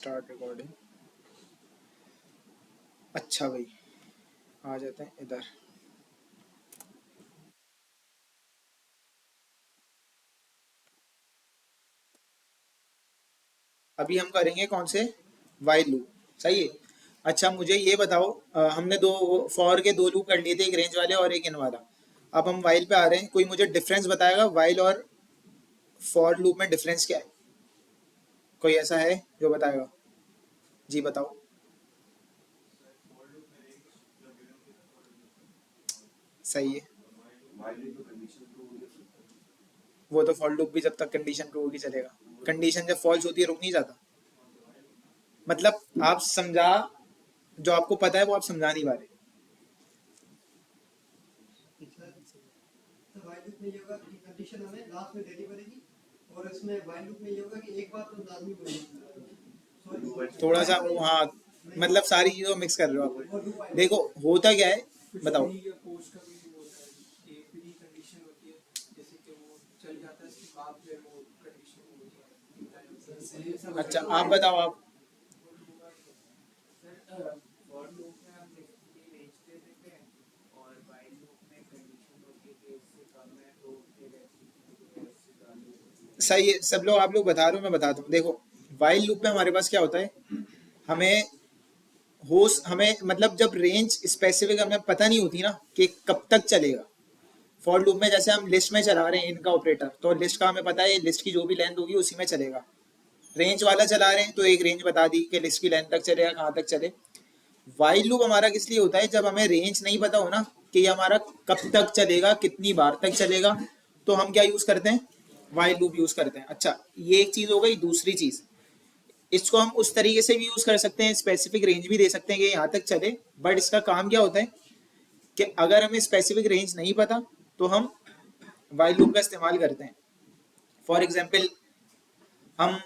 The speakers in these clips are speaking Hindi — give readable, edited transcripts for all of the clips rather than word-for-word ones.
Start recording. अच्छा भाई, आ जाते हैं इधर। अभी हम करेंगे कौन से, वाइल लूप। सही है। अच्छा मुझे ये बताओ, हमने दो फॉर के दो लूप कर लिए थे, एक रेंज वाले और एक इन वाला। अब हम वाइल पे आ रहे हैं, कोई मुझे डिफरेंस बताएगा वाइल और फॉर लूप में डिफरेंस क्या है? कोई ऐसा है जो बताएगा? जी बताओ। सही है। वो तो फॉर लूप भी जब तक कंडीशन ट्रू होगी चलेगा। कंडीशन जब फॉल्स होती है रुक नहीं जाता। मतलब आप समझा, जो आपको पता है वो आप समझा नहीं पा रहे। तो वाइल लूप में ये होगा कि कंडीशन हमें लास्ट में देनी पड़ेगी, और इसमें वाइल लूप में ये होगा कि एक बात तो लाजमी बोलनी। सॉरी, थोड़ा सा वाइल में हाँ, नहीं, मतलब सारी चीजों मिक्स कर रहे हो और लूप आप। वाइल देखो होता क्या है, बताओ। अच्छा आप बताओ आप। सही है, सब लोग आप लोग बता रहे हो, मैं बताता हूँ। देखो वाइल लूप में हमारे पास क्या होता है, हमें होस्ट हमें मतलब जब रेंज स्पेसिफिक हमें पता नहीं होती ना कि कब तक चलेगा। फॉर लूप में जैसे हम लिस्ट में चला रहे हैं इनका ऑपरेटर, तो लिस्ट का हमें पता है लिस्ट की जो भी लेंथ होगी उसी में चलेगा। रेंज वाला चला रहे हैं तो एक रेंज बता दी कि लिस्ट की लेंथ तक चलेगा, कहाँ तक चले। वाइल लूप हमारा किस लिए होता है, जब हमें रेंज नहीं पता हो ना कि ये हमारा कब तक चलेगा, कितनी बार तक चलेगा, तो हम क्या यूज करते हैं, वाइल लूप यूज करते हैं। अच्छा ये एक चीज हो गई। दूसरी चीज, इसको हम उस तरीके से भी यूज कर सकते हैं, स्पेसिफिक रेंज भी दे सकते हैं कि यहाँ तक चले। बट इसका काम क्या होता है कि अगर हमें स्पेसिफिक रेंज नहीं पता तो हम वाइल लूप का इस्तेमाल करते हैं। फॉर एग्जाम्पल हम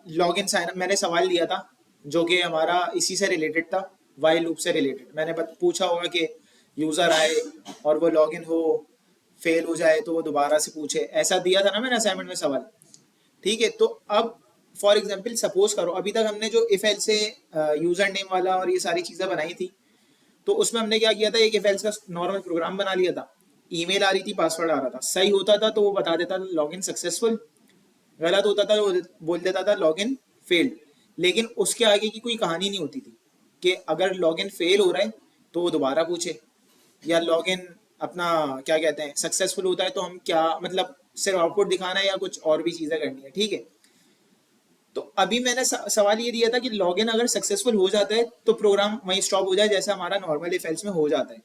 लॉग इन साइन, मैंने सवाल लिया था जो कि हमारा इसी से रिलेटेड था, वाइल लूप से रिलेटेड। मैंने पूछा होगा कि यूजर आए और वो लॉग इन हो, फेल हो जाए तो वो दोबारा से पूछे। ऐसा दिया था ना मैंने असाइनमेंट में सवाल। ठीक है, तो अब फॉर एग्जाम्पल सपोज करो अभी तक हमने जो इफ एल से यूजर नेम वाला और ये सारी चीजें बनाई थी, तो उसमें हमने क्या किया था, एक इफ एल्स का नॉर्मल प्रोग्राम बना लिया था। ईमेल आ रही थी, पासवर्ड आ रहा था, सही होता था तो वो बता देता था लॉग इन सक्सेसफुल, गलत होता था तो बोल देता था लॉग इन फेल्ड। लेकिन उसके आगे की कोई कहानी नहीं होती थी कि अगर लॉग इन फेल हो रहा है तो वो दोबारा पूछे, या लॉग इन अपना क्या कहते हैं सक्सेसफुल होता है तो हम क्या मतलब सिर्फ आउटपुट दिखाना है या कुछ और भी चीजें करनी है। ठीक है, तो अभी मैंने सवाल ये दिया था कि लॉगिन अगर सक्सेसफुल हो जाता है तो प्रोग्राम वहीं स्टॉप हो जाए जैसा हमारा नॉर्मल इफ एल्स में हो जाता है।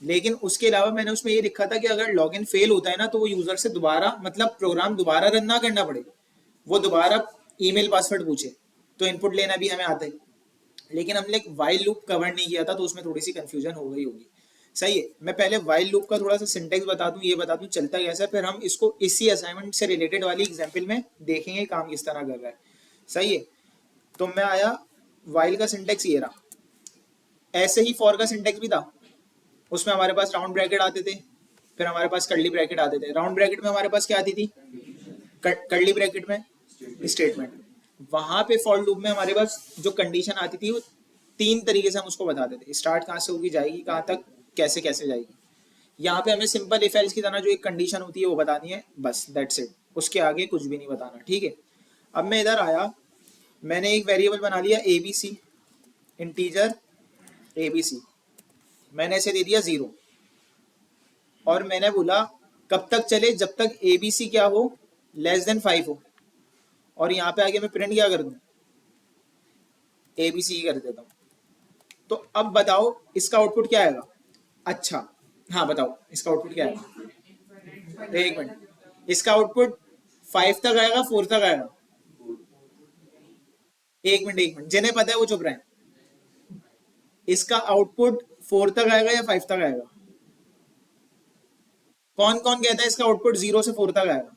लेकिन उसके अलावा मैंने उसमें ये लिखा था कि अगर लॉगिन फेल होता है ना तो वो यूजर से दोबारा मतलब प्रोग्राम दोबारा रन ना करना पड़े, वो दोबारा ईमेल पासवर्ड पूछे। तो इनपुट लेना भी हमें आता है। लेकिन हमने वाइल लूप कवर नहीं किया था तो उसमें थोड़ी सी कंफ्यूजन हो गई होगी। सही है, मैं पहले वाइल लूप का थोड़ा सा सिंटेक्स बता दूं, ये बता दूं चलता कैसा है, फिर हम इसको इसी असाइनमेंट से रिलेटेड वाली एग्जाम्पल में देखेंगे काम किस तरह कर रहा है। सही है, तो मैं आया, वाइल का सिंटेक्स ये रहा। ऐसे ही फॉर का सिंटेक्स भी था। उसमें हमारे पास राउंड ब्रैकेट आते थे, फिर हमारे पास कर्ली ब्रैकेट आते थे। राउंड ब्रैकेट में हमारे पास क्या आती थी, कर्ली ब्रैकेट में स्टेटमेंट। वहां पे फॉर लूप में हमारे पास जो कंडीशन आती थी वो तीन तरीके से हम उसको बताते थे, स्टार्ट कहाँ से होगी, जाएगी कहाँ तक, कैसे कैसे जाएगी। यहाँ पे हमें सिंपल इफ एल्स की तरह जो एक कंडीशन होती है वो बतानी है, बस दैट्स इट। उसके आगे कुछ भी नहीं बताना। ठीक है, अब मैं इधर आया, मैंने एक वेरिएबल बना लिया A B C, integer A B C. मैंने इसे दे दिया 0, और मैंने बोला कब तक चले, जब तक ए बी सी क्या हो, लेस देन 5 हो। और यहाँ पे आगे मैं प्रिंट क्या कर दूं, ए बी सी कर देता हूँ। तो अब बताओ इसका आउटपुट क्या आएगा। अच्छा हाँ बताओ इसका आउटपुट क्या आएगा। एक मिनट, इसका आउटपुट 5 तक आएगा, 4 तक आएगा। एक मिनट जिन्हें पता है वो चुप रहे। इसका आउटपुट 4 तक आएगा या 5 तक आएगा? कौन कौन कहता है इसका आउटपुट 0 से 4 तक आएगा?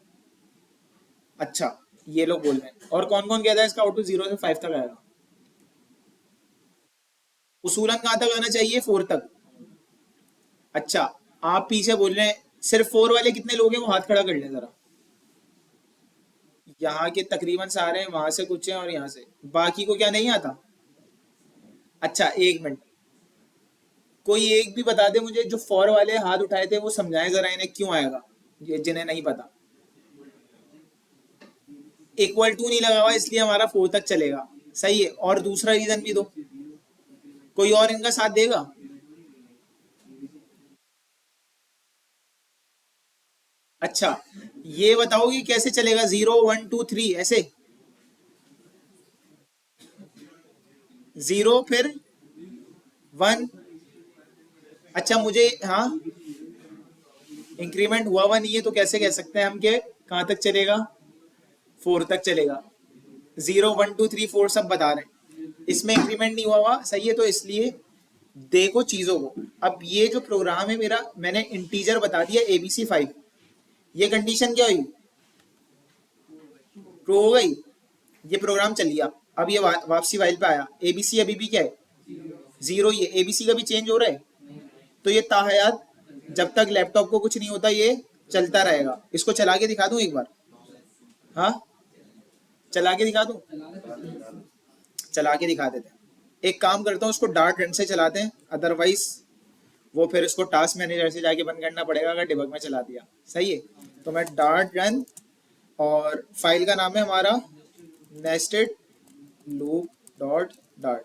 अच्छा, ये लोग बोल रहे हैं। और कौन कौन कहता है इसका आउटपुट 0 से 5 तक आएगा? उसूलन कहाँ तक आना चाहिए, 4 तक। अच्छा, आप पीछे बोल रहे हैं। सिर्फ 4 वाले कितने लोग हैं वो हाथ खड़ा कर लें जरा। यहाँ के तकरीबन सारे हैं, वहां से कुछ हैं और यहाँ से, बाकी को क्या नहीं आता। अच्छा एक मिनट, कोई एक भी बता दे मुझे, जो फॉर वाले हाथ उठाए थे वो समझाएं जरा इन्हें क्यों आएगा, ये जिन्हें नहीं पता। इक्वल टू नहीं लगा हुआ इसलिए हमारा फोर तक चलेगा, सही है। और दूसरा रीजन भी दो, कोई और इनका साथ देगा। अच्छा ये बताओ कि कैसे चलेगा, 0 1 2 3 ऐसे, 0 फिर 1। अच्छा मुझे, हाँ इंक्रीमेंट हुआ हुआ नहीं है तो कैसे कह सकते हैं हम कि कहाँ तक चलेगा, 4 तक चलेगा। 0 1 2 3 4 सब बता रहे हैं, इसमें इंक्रीमेंट नहीं हुआ हुआ, सही है। तो इसलिए देखो चीजों को, अब ये जो प्रोग्राम है मेरा, मैंने इंटीजर बता दिया ABC 5, ये कंडीशन क्या हुई, ट्रू हो गई, ये प्रोग्राम चल गया। अब ये वापसी वाइल पे आया, ABC अभी भी क्या है, 0 ही है, ABC का भी चेंज हो रहा है। तो ये ताहयात जब तक लैपटॉप को कुछ नहीं होता ये चलता रहेगा। इसको चला के दिखा दूं एक बार, हाँ चला के दिखा दूं, चला के दिखा देते हैं। एक काम करता हूँ, उसको डार्ट रन से चलाते हैं, अदरवाइज वो फिर इसको टास्क मैनेजर से जाके बंद करना पड़ेगा अगर डिबग में चला दिया, सही है। तो मैं डार्ट रन, और फाइल का नाम है हमारा नेस्टेड लूप डॉट डार्ट,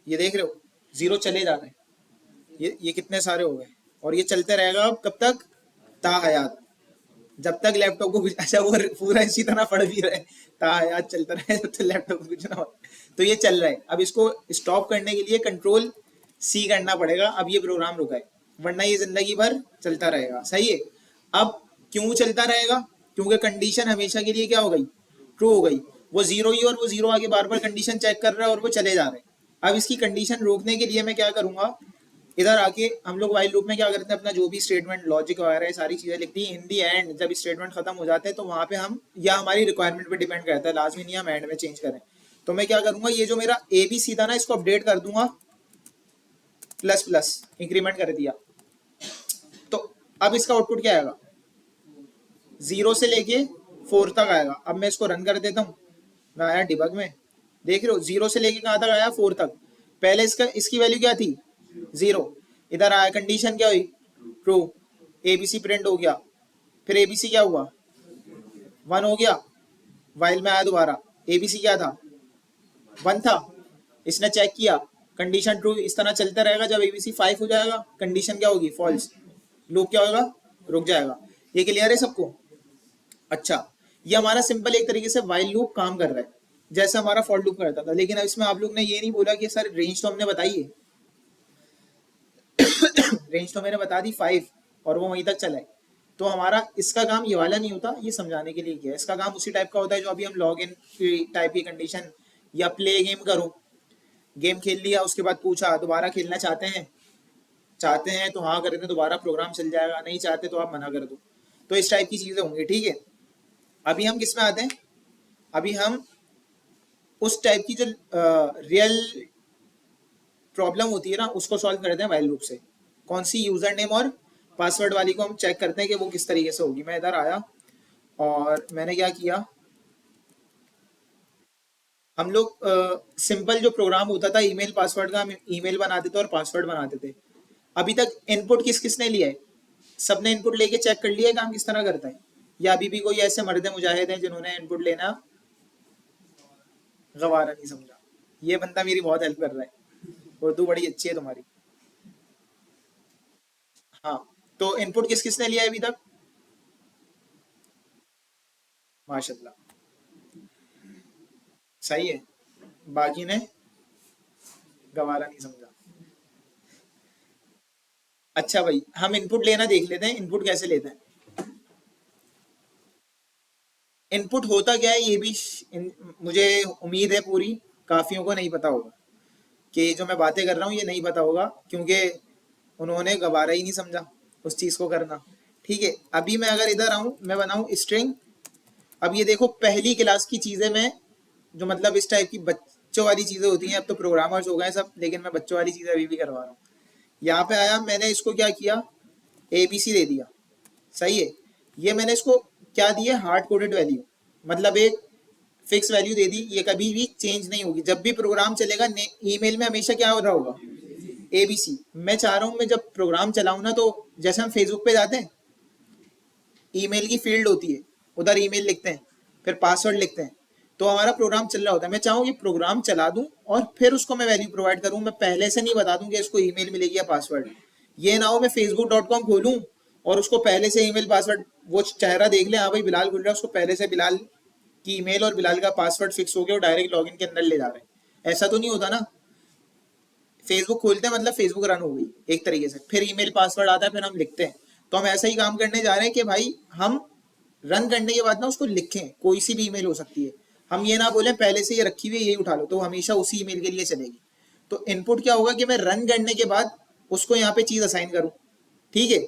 ये देख रहे हो 0 चले जा रहे हैं, ये कितने सारे हो गए, और ये चलते रहेगा अब कब तक, ताहयात, जब तक लैपटॉप को कुछ, अच्छा वो पूरा इसी तरह पढ़ भी रहे, ताहयात चलता रहे जब तक लैपटॉप को कुछ ना हो। तो ये चल रहा है, अब इसको स्टॉप करने के लिए कंट्रोल C करना पड़ेगा। अब ये प्रोग्राम रुका है, वरना ये जिंदगी भर चलता रहेगा, सही है। अब क्यों चलता रहेगा, क्योंकि कंडीशन हमेशा के लिए क्या हो गई, ट्रू हो गई। वो 0 ही, और वो 0 आगे बार बार कंडीशन चेक कर रहा है और वो चले जा रहे हैं। अब इसकी कंडीशन रोकने के लिए मैं क्या करूंगा, इधर आके हम लोग वाइल लूप में क्या करते हैं, अपना जो भी स्टेटमेंट लॉजिक वगैरह सारी चीजें लिखती है। इन दी एंड जब स्टेटमेंट खत्म हो जाते हैं तो वहां पे हम, या हमारी रिक्वायरमेंट पे डिपेंड करता है, लाजमी नहीं हम एंड में चेंज करें। तो मैं क्या करूंगा, ये जो मेरा ABC था ना, इसको अपडेट कर दूंगा ++, इंक्रीमेंट कर दिया। तो अब इसका आउटपुट क्या आएगा, 0 से लेके 4 तक आएगा। अब मैं इसको रन कर देता हूँ, मैं आया डिबग में, देख रहे हो 0 से लेके कहाँ तक आया, 4 तक। पहले इसकी वैल्यू क्या थी, 0, इधर आया कंडीशन क्या हुई, ट्रू, ABC प्रिंट हो गया, फिर ABC क्या हुआ, 1 हो गया, वाइल में आया दोबारा, ABC क्या था, 1 था, इसने चेक किया, कंडीशन ट्रू, इस तरह चलता रहेगा। जब ABC 5 हो जाएगा कंडीशन क्या होगी, फॉल्स, लूप क्या होगा, रुक जाएगा। ये क्लियर है सबको। अच्छा ये हमारा सिंपल एक तरीके से वाइल लूप काम कर रहा है, जैसे हमारा फॉर लूप करता था। लेकिन अब इसमें आप लोग ने ये नहीं बोला कि सर रेंज तो हमने बताई है, रेंज तो मैंने बता दी 5, और वो वहीं तक चला है। तो हमारा इसका काम ये वाला नहीं होता, ये समझाने के लिए किया है। इसका काम उसी टाइप का होता है जो अभी हम लॉग इन की टाइप की कंडीशन, या प्ले गेम करो, गेम खेल लिया उसके बाद पूछा दोबारा खेलना चाहते हैं तो हाँ कर देते, दोबारा प्रोग्राम चल जाएगा, नहीं चाहते तो आप मना कर दो। तो इस टाइप की चीजें होंगी, ठीक है। अभी हम किस में आते हैं, अभी हम उस टाइप की जो रियल प्रॉब्लम होती है ना, उसको सॉल्व करते हैं वाइल लूप से। कौन सी, यूजर नेम और पासवर्ड वाली को हम चेक करते हैं कि वो किस तरीके से होगी। मैं इधर आया और मैंने क्या किया, हम लोग सिंपल जो प्रोग्राम होता था ईमेल पासवर्ड का, हम ईमेल बनाते थे और पासवर्ड बनाते थे। अभी तक इनपुट किस किसने लिया है, सबने इनपुट लेके चेक कर लिया है काम किस तरह करता है, या अभी भी कोई ऐसे मर्द मुजाहिद हैं जिन्होंने इनपुट लेना गवारा नहीं समझा। ये बंदा मेरी बहुत हेल्प कर रहा है, उर्दू बड़ी अच्छी है तुम्हारी। हाँ तो इनपुट किस किसने लिया है अभी तक, माशाल्लाह सही है, बाकी ने गवारा नहीं समझा। अच्छा भाई हम इनपुट लेना देख लेते हैं, इनपुट कैसे लेते हैं। इनपुट होता क्या है ये भी मुझे उम्मीद है पूरी काफियों को नहीं पता होगा, कि जो मैं बातें कर रहा हूँ ये नहीं पता होगा, क्योंकि उन्होंने गवारा ही नहीं समझा उस चीज को करना। ठीक है, अभी मैं अगर इधर आऊं, मैं बनाऊं स्ट्रिंग। अब ये देखो पहली क्लास की चीजें मैं, जो मतलब इस टाइप की बच्चों वाली चीजें होती हैं, अब तो प्रोग्रामर्स हो गए सब, लेकिन मैं बच्चों वाली चीजें अभी भी करवा रहा हूँ। यहाँ पे आया, मैंने इसको क्या किया, ABC दे दिया, सही है। ये मैंने इसको क्या दी है, हार्ड कोडेड वैल्यू, मतलब एक फिक्स वैल्यू दे दी, ये कभी भी चेंज नहीं होगी। जब भी प्रोग्राम चलेगा ईमेल में हमेशा क्या हो रहा होगा, एबीसी। मैं चाह रहा हूं मैं जब प्रोग्राम चलाऊं ना, तो जैसे हम फेसबुक पे जाते हैं, ईमेल की फील्ड होती है, उधर ईमेल लिखते हैं, फिर पासवर्ड लिखते हैं, तो हमारा प्रोग्राम चल रहा होता है। मैं चाहूँ कि प्रोग्राम चला दूं और फिर उसको मैं वैल्यू प्रोवाइड करूं, मैं पहले से नहीं बता दूं कि इसको ईमेल मिलेगी या पासवर्ड। ये ना हो मैं facebook.com खोलूं और उसको पहले से ईमेल पासवर्ड, वो चेहरा देख ले, हाँ भाई बिलाल खुल रहा है, उसको पहले से बिलाल की ईमेल और बिलाल का पासवर्ड फिक्स हो गया, वो डायरेक्ट लॉगिन के अंदर ले जा रहे हैं। ऐसा तो नहीं होता ना। फेसबुक खोलते हैं मतलब फेसबुक रन हो गई एक तरीके से, फिर ईमेल पासवर्ड आता है, फिर हम लिखते हैं। तो हम ऐसा ही काम करने जा रहे हैं कि भाई हम रन करने के बाद ना उसको लिखें, कोई सी भी ईमेल हो सकती है। हम ये ना बोले पहले से ये रखी हुई है यही उठा लो, तो हमेशा उसी ईमेल के लिए चलेगी। तो इनपुट क्या होगा कि मैं रन करने के बाद उसको यहाँ पे चीज असाइन करूं। ठीक है,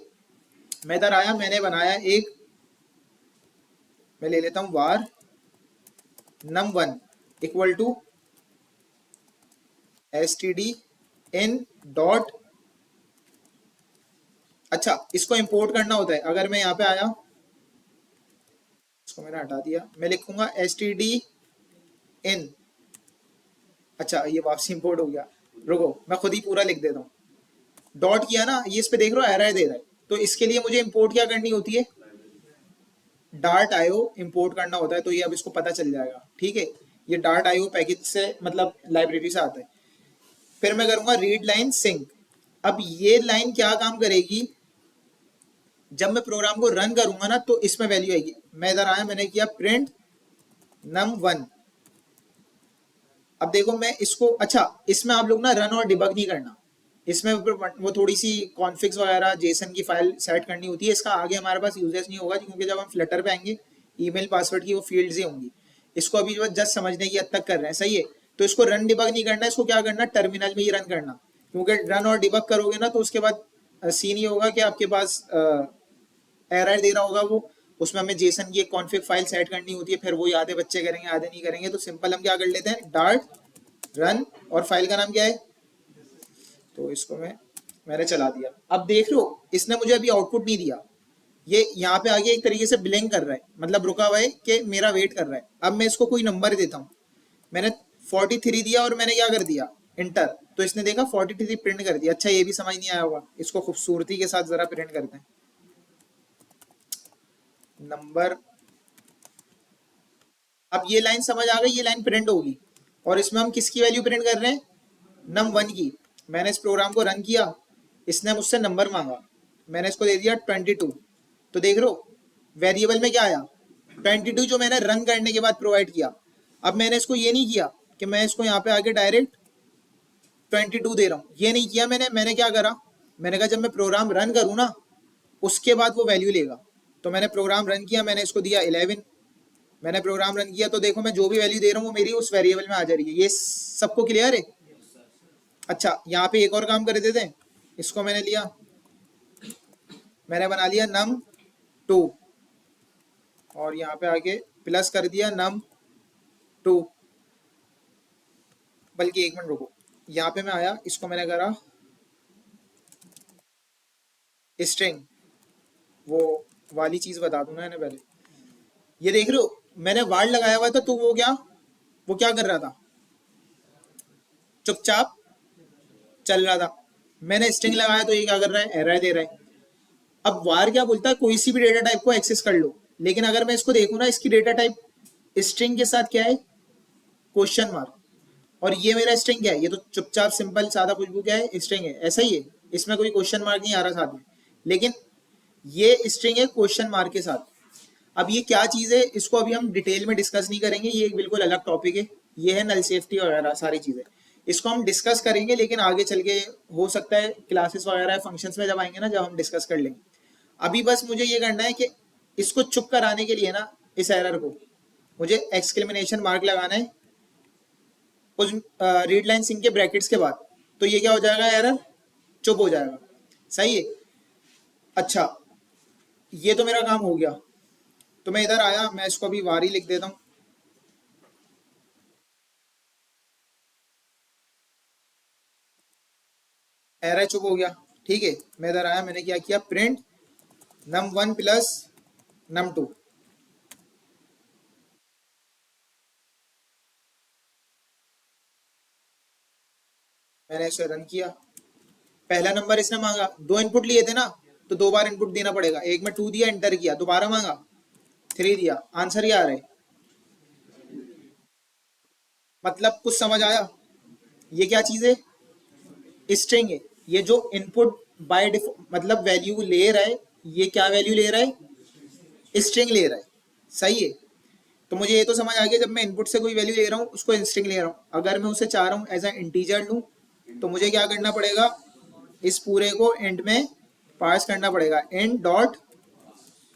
मैं इधर आया, मैंने बनाया एक, मैं ले लेता हूं var num1 equal to std in dot, अच्छा इसको इंपोर्ट करना होता है। अगर मैं यहाँ पे आया, इसको मैंने हटा दिया, मैं लिखूंगा std in, अच्छा ये वापसी इंपोर्ट हो गया, रुको मैं खुद ही पूरा लिख देता हूँ। डॉट किया ना, ये इस पे देख रहे हो एरर दे रहा है, तो इसके लिए मुझे इंपोर्ट क्या करनी होती है, डार्ट आईओ इंपोर्ट करना होता है। तो ये अब इसको पता चल जाएगा, ठीक है। ये डार्ट आईओ पैकेज से मतलब लाइब्रेरी से आता है। फिर मैं करूंगा रीड लाइन सिंक। अब ये लाइन क्या काम करेगी, जब मैं प्रोग्राम को रन करूंगा ना तो इसमें वैल्यू आएगी। मैं इधर आया, मैंने किया प्रिंट num1। अब देखो मैं इसको, अच्छा इसमें आप लोग ना रन और डिबग नहीं करना, इसमें वो थोड़ी सी कॉन्फिग्स वगैरह जेसन की फाइल सेट करनी होती है। इसका आगे हमारे पास यूजेस नहीं होगा, क्योंकि जब हम फ्लटर पे आएंगे ईमेल पासवर्ड की वो फील्ड्स ही होंगी। इसको अभी बस जस्ट समझने की हद तक कर रहे हैं, सही है। तो इसको रन डिबग नहीं करना, इसको क्या करना, टर्मिनल में ही रन करना, क्योंकि रन और डिबग करोगे ना तो उसके बाद सीन ये होगा कि आपके पास एरर दे रहा होगा वो, उसमें हमें जेसन की एक कॉन्फिग फाइल सेट करनी होती है, फिर वो आधे बच्चे करेंगे आधे नहीं करेंगे। तो सिंपल हम क्या कर लेते हैं, डार्ट रन, और फाइल का नाम क्या है, तो इसको मैंने चला दिया। अब देख लो इसने मुझे अभी आउटपुट नहीं दिया, ये यहाँ पे आगे एक तरीके से ब्लिंक कर रहा है, मतलब रुका हुआ है कि मेरा वेट कर रहा है। अब मैं इसको कोई नंबर देता हूँ, मैंने 43 दिया और मैंने क्या कर दिया, इंटर, तो इसने देखा 43 प्रिंट कर दिया। अच्छा ये भी समझ नहीं आया होगा, इसको खूबसूरती के साथ जरा प्रिंट करते हैं, नंबर। अब ये लाइन समझ आ गई, ये लाइन प्रिंट होगी, और इसमें हम किसकी वैल्यू प्रिंट कर रहे हैं, num1 की। मैंने इस प्रोग्राम को रन किया, इसने मुझसे नंबर मांगा, मैंने इसको दे दिया 22। तो देख लो वेरिएबल में क्या आया, 22, जो मैंने रन करने के बाद प्रोवाइड किया। अब मैंने इसको ये नहीं किया कि मैं इसको यहाँ पे आके डायरेक्ट 22 दे रहा हूँ, ये नहीं किया मैंने क्या करा, मैंने कहा जब मैं प्रोग्राम रन करूँ ना उसके बाद वो वैल्यू लेगा। तो मैंने प्रोग्राम रन किया, मैंने इसको दिया 11, मैंने प्रोग्राम रन किया, तो देखो मैं जो भी वैल्यू दे रहा हूँ वो मेरी उस वेरिएबल में आ जा रही है। ये सबको क्लियर है। अच्छा यहाँ पे एक और काम कर देते हैं, इसको मैंने लिया, मैंने बना लिया num2, और यहाँ पे आके प्लस कर दिया num2। बल्कि एक मिनट रुको, यहाँ पे मैं आया, इसको मैंने करा स्ट्रिंग, वो वाली चीज बता दूं ना इन्हें पहले। ये देख रहे हो मैंने वार्ड लगाया हुआ था, तो वो क्या कर रहा था, चुपचाप चल रहा था। मैंने स्ट्रिंग लगाया तो ये क्या कर रहा है, एरर दे रहा है। अब वार क्या बोलता है, कोई सी भी डेटा टाइप को एक्सेस कर लो, लेकिन अगर मैं इसको देखूं ना, इसकी डेटा टाइप स्ट्रिंग के साथ क्या है, क्वेश्चन मार्क। और ये मेरा स्ट्रिंग क्या है, ये तो चुपचाप सिंपल सादा खुशबू क्या है, स्ट्रिंग है, ऐसा ही है, इसमें कोई क्वेश्चन मार्क नहीं आ रहा साथ में। लेकिन ये स्ट्रिंग है क्वेश्चन मार्क के साथ। अब ये क्या चीज है, इसको अभी हम डिटेल में डिस्कस नहीं करेंगे, ये एक बिल्कुल अलग टॉपिक है। ये है नल सेफ्टी वगैरह सारी चीजें, इसको हम डिस्कस करेंगे, लेकिन आगे चल के हो सकता है क्लासेस वगैरह फंक्शंस में जब आएंगे ना, जब हम डिस्कस कर लेंगे। अभी बस मुझे ये करना है कि इसको चुप कराने के लिए ना, इस एरर को मुझे एक्सक्लेमेशन मार्क लगाना है उस रीड लाइन सिंक के ब्रैकेट्स के बाद। तो ये क्या हो जाएगा, एरर चुप हो जाएगा, सही है। अच्छा ये तो मेरा काम हो गया, तो मैं इधर आया, मैं इसको अभी वारी लिख देता हूँ, एरर चुप हो गया। ठीक है, मैं इधर आया, मैंने क्या किया, प्रिंट num1 प्लस num2। मैंने इसे रन किया, पहला नंबर इसने मांगा, 2 इनपुट लिए थे ना, तो 2 बार इनपुट देना पड़ेगा। एक में 2 दिया, एंटर किया, दोबारा मांगा 3 दिया, आंसर ही आ रहा है। मतलब कुछ समझ आया? ये क्या चीज है? स्ट्रिंग है। ये जो इनपुट बाय मतलब वैल्यू ले रहा है, ये क्या वैल्यू ले रहा है? स्ट्रिंग ले रहा है। सही है। तो मुझे ये तो समझ आ गया, जब मैं इनपुट से कोई वैल्यू ले रहा हूँ उसको स्ट्रिंग ले रहा हूँ, अगर मैं उसे चाह रहा हूँ एज ए इंटीजर लूँ तो मुझे क्या करना पड़ेगा? इस पूरे को एंड में पार्स करना पड़ेगा, एंड डॉट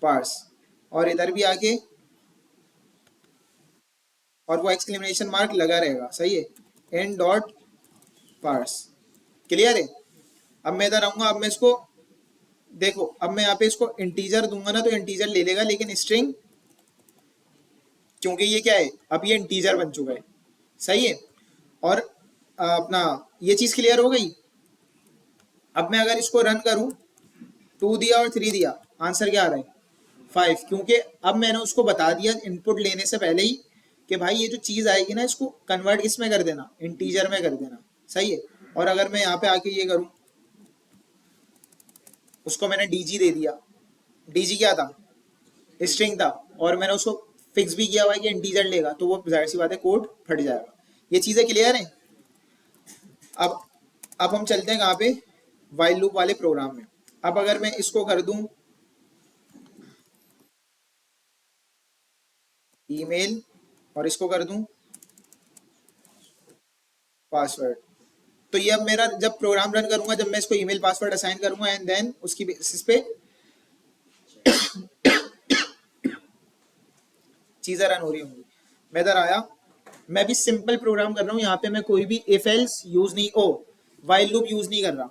पार्स, और इधर भी आके और वो एक्सक्लेमेशन मार्क लगा रहेगा। सही है, एंड डॉट पार्स। क्लियर है? अब मैं इधर आऊंगा, अब मैं इसको देखो, अब मैं यहाँ पे इसको इंटीजर दूंगा ना तो इंटीजर ले लेगा, लेकिन स्ट्रिंग, क्योंकि ये क्या है, अब ये इंटीजर बन चुका है। सही है। और अपना ये चीज क्लियर हो गई। अब मैं अगर इसको रन करूं, 2 दिया और 3 दिया, आंसर क्या आ रहा है? 5, क्योंकि अब मैंने उसको बता दिया इनपुट लेने से पहले ही कि भाई ये जो चीज आएगी ना, इसको कन्वर्ट इसमें कर देना, इंटीजर में कर देना। सही है। और अगर मैं यहाँ पे आके ये करूं, उसको मैंने डीजी दे दिया, डीजी क्या था? स्ट्रिंग था, और मैंने उसको फिक्स भी किया हुआ है कि इंटीजर लेगा, तो वो जाहिर सी बात है कोड फट जाएगा। ये चीजें क्लियर हैं? अब अब हम चलते हैं कहाँ पे? वाइल लूप वाले प्रोग्राम में। अब अगर मैं इसको कर दूं ईमेल, और इसको कर दूं पासवर्ड, तो ये अब मेरा जब प्रोग्राम रन करूंगा, जब मैं इसको ईमेल पासवर्ड असाइन करूंगा, एंड देन उसकी बेसिस पे चीजें रन हो रही होंगी। मैं इधर आया, मैं भी सिंपल प्रोग्राम कर रहा हूँ, यहाँ पे मैं कोई भी इफ एल्स यूज नहीं, ओ वाइल लूप यूज नहीं कर रहा,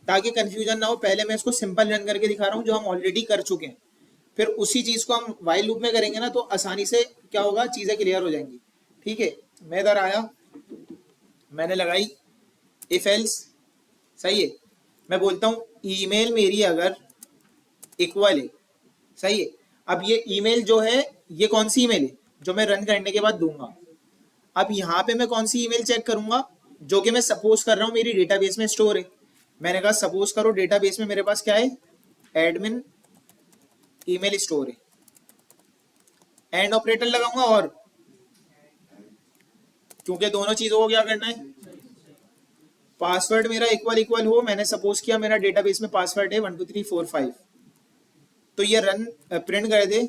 ताकि कंफ्यूजन ना हो। पहले मैं इसको सिंपल रन करके दिखा रहा हूँ जो हम ऑलरेडी कर चुके हैं, फिर उसी चीज को हम वाइल लूप में करेंगे ना, तो आसानी से क्या होगा, चीजें क्लियर हो जाएंगी। ठीक है, मैं इधर आया, मैंने लगाई इफ एल्स। सही है। मैं बोलता हूँ ईमेल मेरी अगर इक्वल है, सही है, अब ये ईमेल जो है, ये कौन सी ईमेल है? जो मैं रन करने के बाद दूंगा। अब यहाँ पे मैं कौन सी ईमेल चेक करूंगा? जो कि मैं सपोज कर रहा हूँ मेरी डेटाबेस में स्टोर है। मैंने कहा सपोज करो डेटाबेस में मेरे पास क्या है? एडमिन ईमेल स्टोर है। एंड ऑपरेटर लगाऊंगा, और क्योंकि दोनों चीजों को क्या करना है, पासवर्ड मेरा इक्वल इक्वल हो। मैंने सपोज किया मेरा डेटाबेस में पासवर्ड है 12345, तो ये रन प्रिंट कर दे,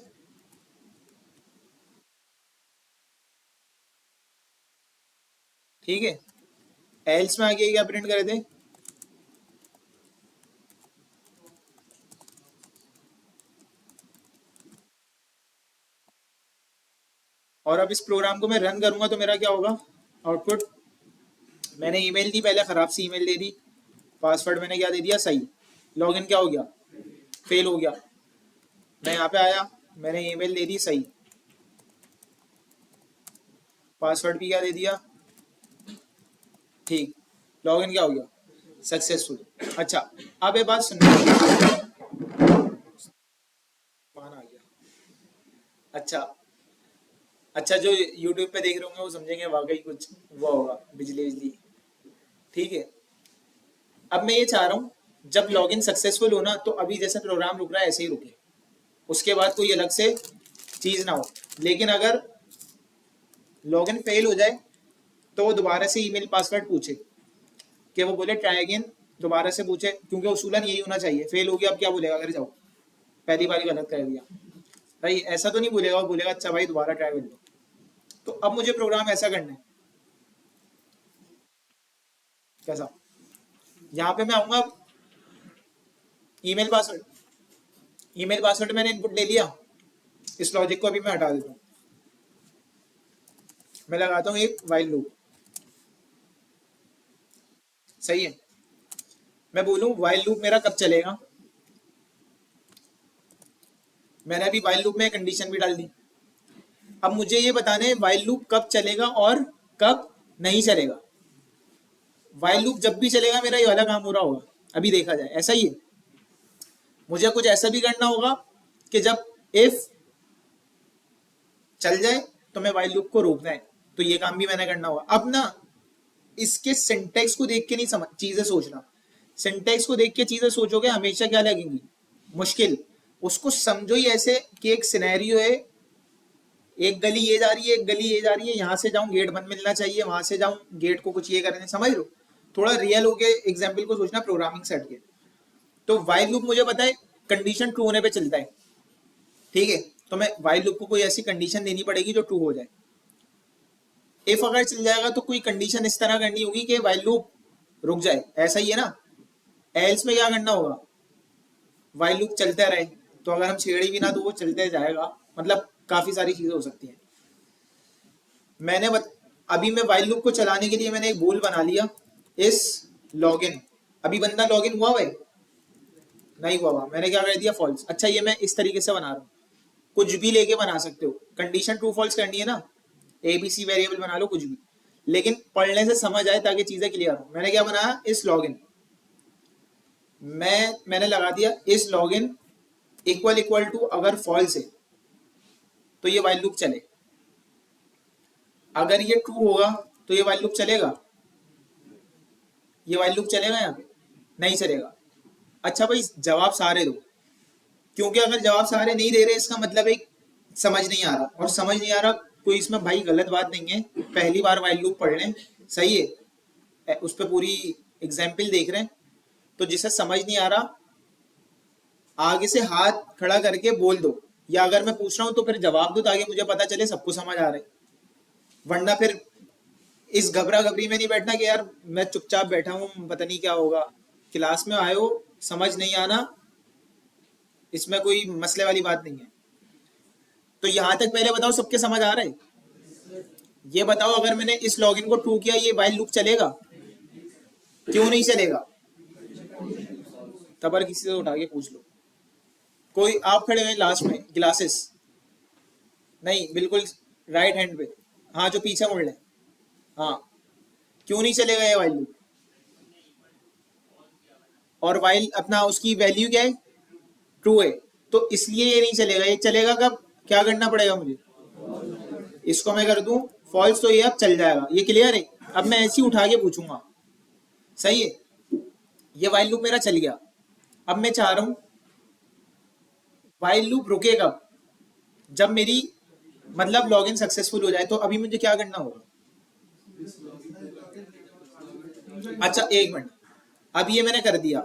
ठीक है। एल्स में आगे क्या प्रिंट कर दे? और अब इस प्रोग्राम को मैं रन करूंगा तो मेरा क्या होगा आउटपुट? मैंने ईमेल दी पहले, खराब सी ईमेल दे दी, पासवर्ड मैंने क्या दे दिया? सही। लॉगिन क्या हो गया? फेल हो गया। मैं यहाँ पे आया, मैंने ईमेल दे दी सही, पासवर्ड भी क्या दे दिया? ठीक। लॉगिन क्या हो गया? सक्सेसफुल। अच्छा, अब ये बात सुनना, पान आ गया। अच्छा, अच्छा, जो यूट्यूब पे देख रहे होंगे वो समझेंगे वाकई कुछ वो होगा, बिजली बिजली। ठीक है। अब मैं ये चाह रहा हूँ जब लॉगिन सक्सेसफुल हो ना, तो अभी जैसे प्रोग्राम रुक रहा है ऐसे ही रुके, उसके बाद कोई अलग से चीज ना हो। लेकिन अगर लॉगिन फेल हो जाए तो वो दोबारा से ईमेल पासवर्ड पूछे, कि वो बोले ट्राई अगेन, दोबारा से पूछे, क्योंकि उसूलन यही होना चाहिए। फेल हो गया, अब क्या बोलेगा? अगर जाओ पहली बार गलत कर दिया भाई, ऐसा तो नहीं बोलेगा। वो बोलेगा अच्छा भाई दोबारा ट्राई कर लो। तो अब मुझे प्रोग्राम ऐसा करना है, कैसा? यहाँ पे मैं आऊंगा, ईमेल पासवर्ड, ईमेल पासवर्ड मैंने इनपुट ले लिया, इस लॉजिक को अभी मैं हटा देता हूँ। मैं लगाता हूँ एक वाइल लूप। सही है। मैं बोलूँ वाइल लूप मेरा कब चलेगा? मैंने अभी वाइल लूप में कंडीशन भी डाल दी। अब मुझे ये बताना है वाइल लूप कब चलेगा और कब नहीं चलेगा। वाइल लूप जब भी चलेगा मेरा ये वाला काम हो रहा होगा, अभी देखा जाए ऐसा ही है। मुझे कुछ ऐसा भी करना होगा कि जब इफ चल जाए तो मैं वाइल लूप को रोकना है, तो ये काम भी मैंने करना होगा। अब ना इसके सिंटेक्स को देख के नहीं समझ चीजें सोचना। सिंटेक्स को देख के चीजें सोचोगे हमेशा क्या लगेंगी, मुश्किल। उसको समझो ही ऐसे कि एक सिनेरियो है, एक गली ये जा रही है, एक गली ये जा रही है, यहाँ से जाऊं गेट बंद मिलना चाहिए, वहां से जाऊं गेट को कुछ ये करने, समझ लो। थोड़ा रियल होके एग्जाम्पल को सोचना प्रोग्रामिंग सेट के। तो वाइल लूप मुझे पता है कंडीशन ट्रू होने पे चलता है, ठीक है। तो मैं वाइल लूप को कोई ऐसी कंडीशन देनी पड़ेगी जो ट्रू हो जाए। इफ अगर चल जाएगा तो कोई कंडीशन इस तरह करनी होगी कि वाइल लूप रुक जाए, ऐसा ही है ना। एल्स में क्या करना होगा, वाइल लूप चलता रहे, तो अगर हम छेड़े भी ना तो वो चलते जाएगा। मतलब काफी सारी चीजें हो सकती हैं। मैंने अभी मैं वाइल लूप को चलाने के लिए मैंने एक बोल बना लिया, इस लॉगिन। अभी बंदा लॉगिन हुआ है, नहीं हुआ, मैंने क्या कर दिया, फॉल्स। अच्छा ये मैं इस तरीके से बना रहा हूँ, कुछ भी लेके बना सकते हो, कंडीशन ट्रू फॉल्स करनी है ना, एबीसी वेरिएबल बना लो कुछ भी, लेकिन पढ़ने से समझ आए ताकि चीजें क्लियर हो। मैंने क्या बनाया, इस लॉगिन। मैंने लगा दिया इस लॉगिन इक्वल इक्वल टू, अगर फॉल्स है तो ये वाइल लूप चले, अगर ये ट्रू होगा तो ये वाइल लूप चलेगा, ये वाइल लूप चलेगा, यहाँ पे नहीं चलेगा। अच्छा भाई जवाब सारे दो, क्योंकि अगर जवाब सारे नहीं दे रहे इसका मतलब एक समझ नहीं आ रहा, और समझ नहीं आ रहा कोई इसमें भाई गलत बात नहीं है, पहली बार वाइल लूप पढ़ लें, सही है, उस पर पूरी एग्जाम्पल देख रहे हैं। तो जिसे समझ नहीं आ रहा आगे से हाथ खड़ा करके बोल दो, या अगर मैं पूछ रहा हूं तो फिर जवाब दो, ताकि मुझे पता चले सबको समझ आ रहा है। वरना फिर इस घबरा घबरी में नहीं बैठना कि यार मैं चुपचाप बैठा हूँ पता नहीं क्या होगा। क्लास में आए हो, समझ नहीं आना, इसमें कोई मसले वाली बात नहीं है। तो यहां तक पहले बताओ सबके समझ आ रहा है। ये बताओ अगर मैंने इस लॉगिन को ट्रू किया ये वाइल लूप चलेगा, क्यों नहीं चलेगा, तब किसी से उठा के पूछ लो। कोई आप खड़े हुए लास्ट में, ग्लासेस नहीं, बिल्कुल राइट हैंड पे, हाँ जो पीछे मुड़ ले, हाँ क्यों नहीं चलेगा ये वाइल लूप। और वाइल अपना उसकी वैल्यू क्या है, ट्रू है, तो इसलिए ये नहीं चलेगा। ये चलेगा कब, क्या करना पड़ेगा मुझे, इसको मैं कर दूं फॉल्स, तो ये अब चल जाएगा। ये क्लियर है। अब मैं ऐसे ही उठा के पूछूंगा, सही है, ये वाइल लूप मेरा चल गया। अब मैं चाह रहा हूं वाइल लूप रुके कब, जब मेरी मतलब लॉगिन सक्सेसफुल हो जाए। तो अभी मुझे क्या करना होगा, अच्छा एक मिनट, अब ये मैंने कर दिया,